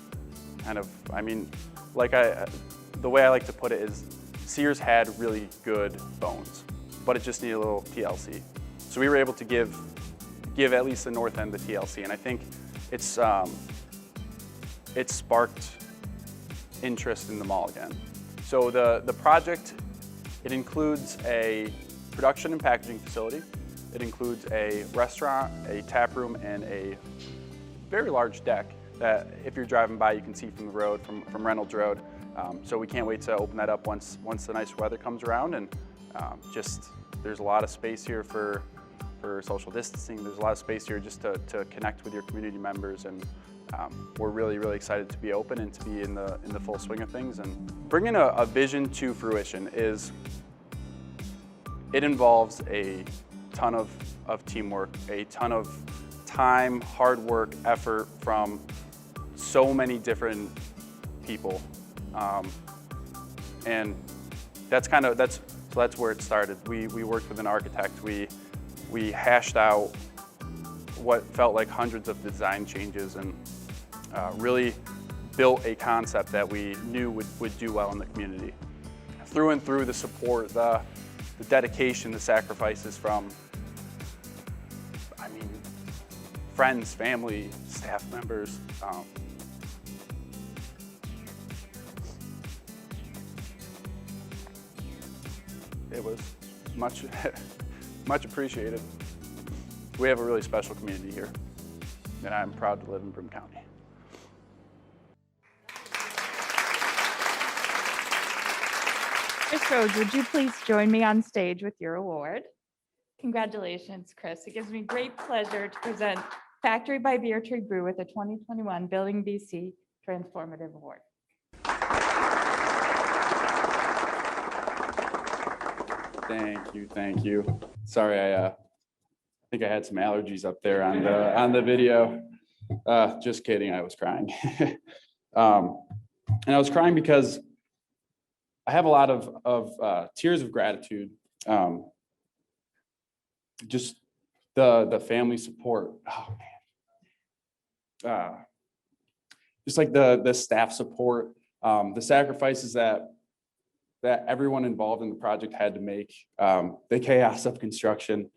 kind of, I mean, the way I like to put it is Sears had really good bones, but it just needed a little TLC. So we were able to give at least the north end the TLC, and I think it sparked interest in the mall again. So the project, it includes a production and packaging facility. It includes a restaurant, a tap room, and a very large deck that if you're driving by, you can see from the road, from Reynolds Road. So we can't wait to open that up once the nice weather comes around, and there's a lot of space here for social distancing. There's a lot of space here just to connect with your community members, and we're really, really excited to be open and to be in the full swing of things. And bringing a vision to fruition it involves a ton of teamwork, a ton of time, hard work, effort from so many different people. And that's where it started. We worked with an architect. We hashed out what felt like hundreds of design changes and really built a concept that we knew would do well in the community. Through and through, the support, the dedication, the sacrifices from, friends, family, staff members. was much, much appreciated. We have a really special community here, and I'm proud to live in Broome County. Chris Rhodes, would you please join me on stage with your award? Congratulations, Chris. It gives me great pleasure to present Factory by Beer Tree Brew with the 2021 Building BC Transformative Award. Thank you. Sorry, I think I had some allergies up there on the video. Just kidding, I was crying. And I was crying because I have a lot of tears of gratitude. Just the family support. Oh man. Just like the staff support, the sacrifices that everyone involved in the project had to make, the chaos of construction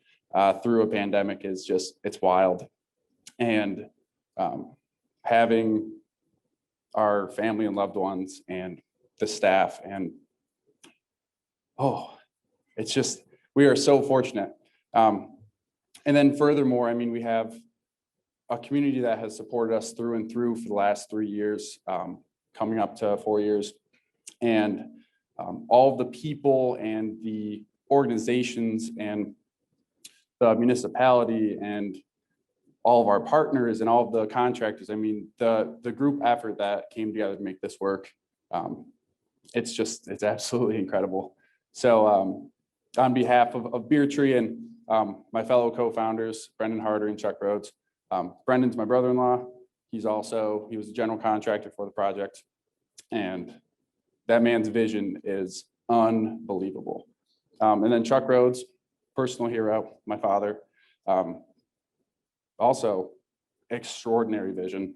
through a pandemic is just, it's wild. And having our family and loved ones and the staff and, it's just, we are so fortunate. And then furthermore, I mean, we have a community that has supported us through and through for the last 3 years, coming up to 4 years. And all of the people and the organizations and the municipality and all of our partners and all of the contractors, I mean, the group effort that came together to make this work, it's absolutely incredible. So on behalf of Beer Tree and my fellow co-founders, Brendan Harder and Chuck Rhodes, Brendan's my brother-in-law. He was the general contractor for the project. And that man's vision is unbelievable. And then Chuck Rhodes, personal hero, my father, also extraordinary vision.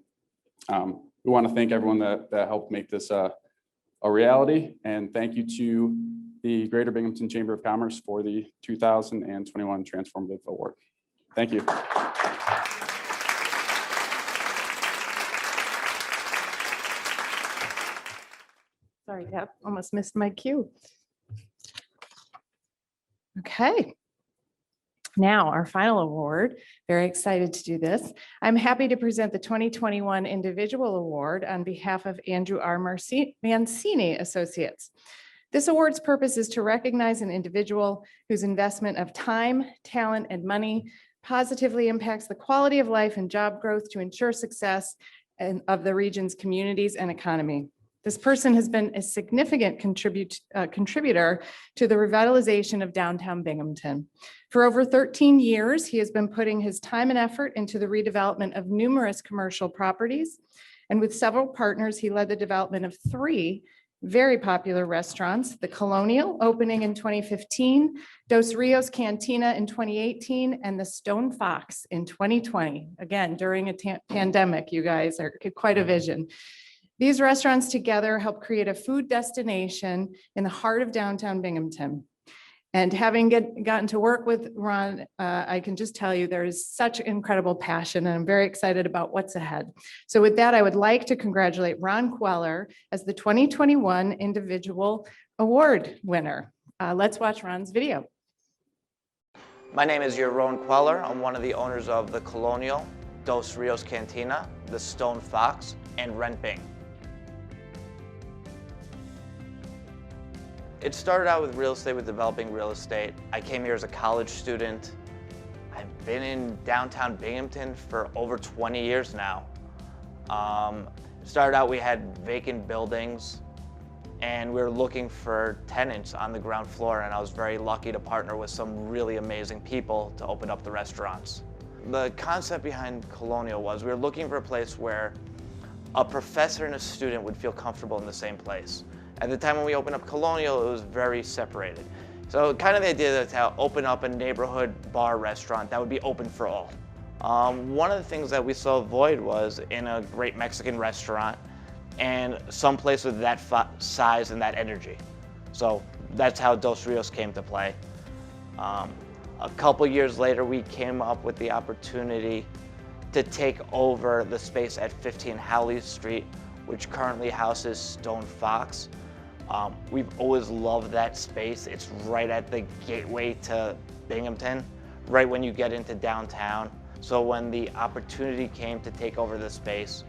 We want to thank everyone that helped make this a reality. And thank you to the Greater Binghamton Chamber of Commerce for the 2021 Transformative Award. Thank you. Sorry, Deb, almost missed my cue. Okay. Now, our final award, very excited to do this. I'm happy to present the 2021 Individual Award on behalf of Andrew R. Mancini Associates. This award's purpose is to recognize an individual whose investment of time, talent, and money positively impacts the quality of life and job growth to ensure success of the region's communities and economy. This person has been a significant contributor to the revitalization of downtown Binghamton. For over 13 years, he has been putting his time and effort into the redevelopment of numerous commercial properties. And with several partners, he led the development of 3 very popular restaurants: the Colonial, opening in 2015, Dos Rios Cantina in 2018, and the Stone Fox in 2020. Again, during a pandemic, you guys are quite a vision. These restaurants together help create a food destination in the heart of downtown Binghamton. And having gotten to work with Ron, I can just tell you there is such incredible passion, and I'm very excited about what's ahead. So with that, I would like to congratulate Ron Queller as the 2021 Individual Award winner. Let's watch Ron's video. My name is Yaron Queller. I'm one of the owners of the Colonial, Dos Rios Cantina, the Stone Fox, and Rent Bing. It started out with real estate, with developing real estate. I came here as a college student. I've been in downtown Binghamton for over 20 years now. Started out, we had vacant buildings and we were looking for tenants on the ground floor, and I was very lucky to partner with some really amazing people to open up the restaurants. The concept behind Colonial was we were looking for a place where a professor and a student would feel comfortable in the same place. At the time when we opened up Colonial, it was very separated. So kind of the idea to open up a neighborhood bar restaurant that would be open for all. One of the things that we saw a void was in a great Mexican restaurant and someplace with that size and that energy. So that's how Dos Rios came to play. A couple years later, we came up with the opportunity to take over the space at 15 Howley Street, which currently houses Stone Fox. We've always loved that space. It's right at the gateway to Binghamton, right when you get into downtown. So when the opportunity came to take over the space,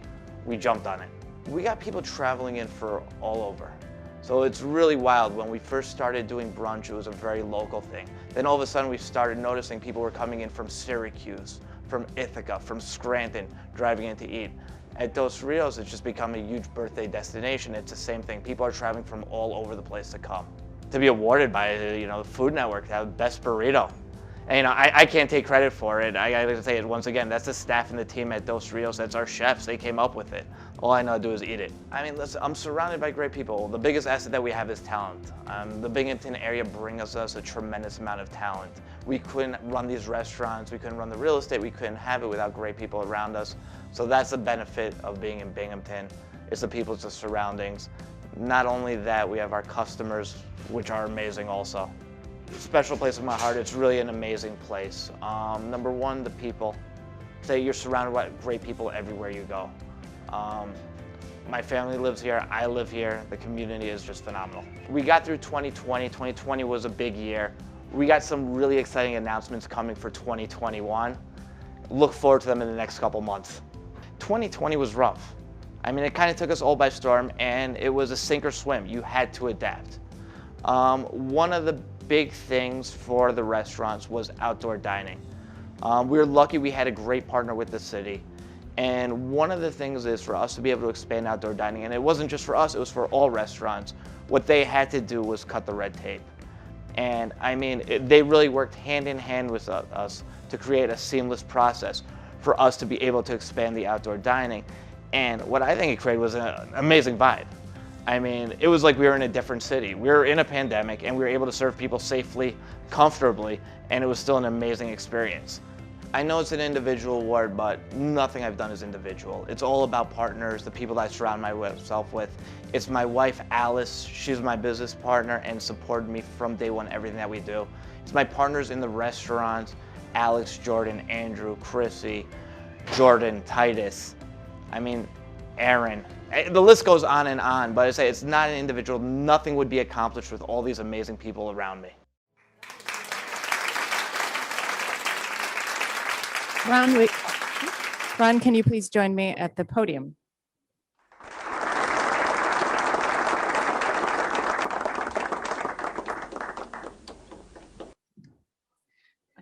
we jumped on it. We got people traveling in from all over. So it's really wild. When we first started doing brunch, it was a very local thing. Then all of a sudden we started noticing people were coming in from Syracuse, from Ithaca, from Scranton, driving in to eat. At Dos Rios, it's just become a huge birthday destination. It's the same thing. People are traveling from all over the place to come. To be awarded by, the Food Network to have best burrito. And, I can't take credit for it. I gotta say it once again, that's the staff and the team at Dos Rios. That's our chefs. They came up with it. All I know to do is eat it. I mean, listen, I'm surrounded by great people. The biggest asset that we have is talent. The Binghamton area brings us a tremendous amount of talent. We couldn't run these restaurants. We couldn't run the real estate. We couldn't have it without great people around us. So that's the benefit of being in Binghamton. It's the people, it's the surroundings. Not only that, we have our customers, which are amazing also. Special place in my heart. It's really an amazing place. Number one, the people. Say you're surrounded by great people everywhere you go. My family lives here, I live here. The community is just phenomenal. We got through 2020. 2020 was a big year. We got some really exciting announcements coming for 2021. Look forward to them in the next couple months. 2020 was rough. I mean, it kind of took us all by storm, and it was a sink or swim. You had to adapt. One of the big things for the restaurants was outdoor dining. We were lucky we had a great partner with the city. And one of the things is for us to be able to expand outdoor dining, and it wasn't just for us, it was for all restaurants. What they had to do was cut the red tape. And I mean, they really worked hand in hand with us to create a seamless process for us to be able to expand the outdoor dining. And what I think it created was an amazing vibe. I mean, it was like we were in a different city. We were in a pandemic and we were able to serve people safely, comfortably, and it was still an amazing experience. I know it's an individual award, but nothing I've done is individual. It's all about partners, the people that I surround myself with. It's my wife, Alice. She's my business partner and supported me from day one, everything that we do. It's my partners in the restaurant, Alex, Jordan, Andrew, Chrissy, Jordan, Titus. I mean, Aaron. The list goes on, but I say it's not an individual. Nothing would be accomplished with all these amazing people around me. Ron, can you please join me at the podium?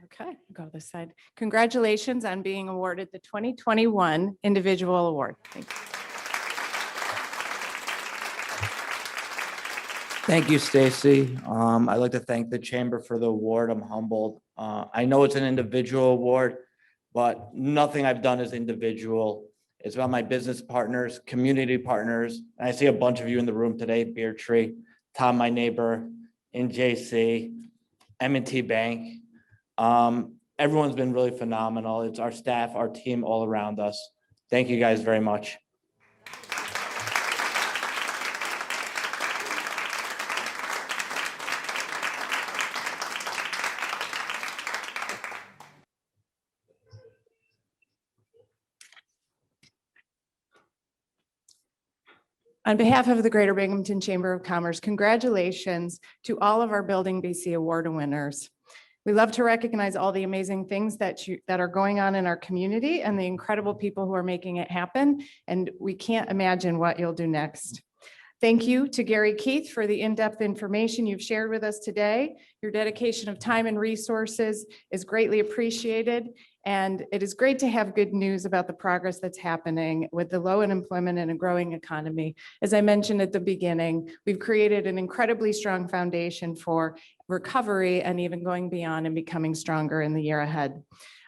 Okay, go to this side. Congratulations on being awarded the 2021 Individual Award. Thank you. Thank you, Stacy. I'd like to thank the Chamber for the award. I'm humbled. I know it's an individual award, but nothing I've done is individual. It's about my business partners, community partners. And I see a bunch of you in the room today, Beer Tree, Tom, my neighbor, NJC, M&T Bank. Everyone's been really phenomenal. It's our staff, our team all around us. Thank you guys very much. On behalf of the Greater Binghamton Chamber of Commerce, congratulations to all of our Building BC Award winners. We love to recognize all the amazing things that are going on in our community and the incredible people who are making it happen. And we can't imagine what you'll do next. Thank you to Gary Keith for the in-depth information you've shared with us today. Your dedication of time and resources is greatly appreciated. And it is great to have good news about the progress that's happening with the low unemployment and a growing economy. As I mentioned at the beginning, we've created an incredibly strong foundation for recovery and even going beyond and becoming stronger in the year ahead.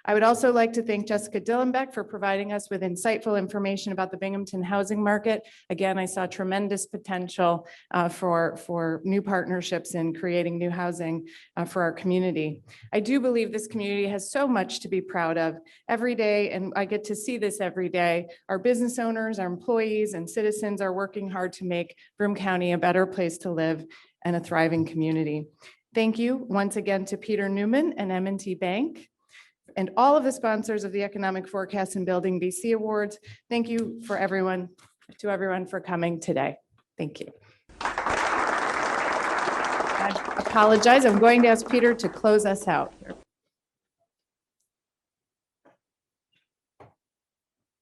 I would also like to thank Jessica Dillenbeck for providing us with insightful information about the Binghamton housing market. Again, I saw tremendous potential for new partnerships in creating new housing for our community. I do believe this community has so much to be proud of every day, and I get to see this every day. Our business owners, our employees, and citizens are working hard to make Broome County a better place to live and a thriving community. Thank you once again to Peter Newman and M&T Bank and all of the sponsors of the Economic Forecast and Building BC Awards. Thank you to everyone for coming today. Thank you. apologize. I'm going to ask Peter to close us out.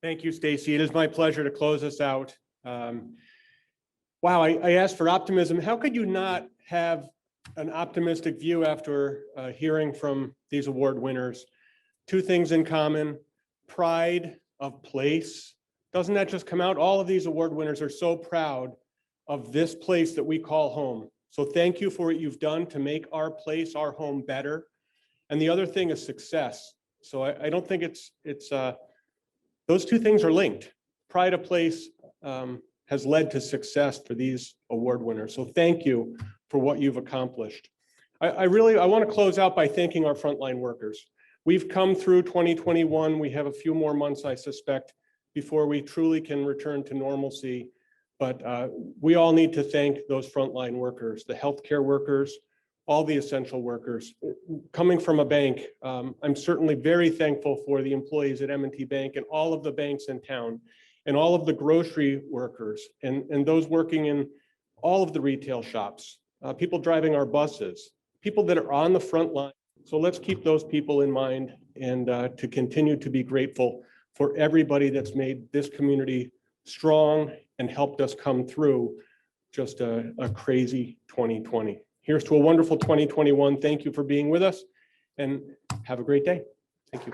Thank you, Stacy. It is my pleasure to close us out. Wow, I asked for optimism. How could you not have an optimistic view after hearing from these award winners? Two things in common: pride of place. Doesn't that just come out? All of these award winners are so proud of this place that we call home. So thank you for what you've done to make our place, our home, better. And the other thing is success. So I don't think it's those two things are linked. Pride of place has led to success for these award winners. So thank you for what you've accomplished. I want to close out by thanking our frontline workers. We've come through 2021. We have a few more months, I suspect, before we truly can return to normalcy. But we all need to thank those frontline workers, the healthcare workers, all the essential workers. Coming from a bank, I'm certainly very thankful for the employees at M&T Bank and all of the banks in town, and all of the grocery workers, and those working in all of the retail shops, people driving our buses, people that are on the front line. So let's keep those people in mind, and to continue to be grateful for everybody that's made this community strong and helped us come through just a crazy 2020. Here's to a wonderful 2021. Thank you for being with us, and have a great day. Thank you.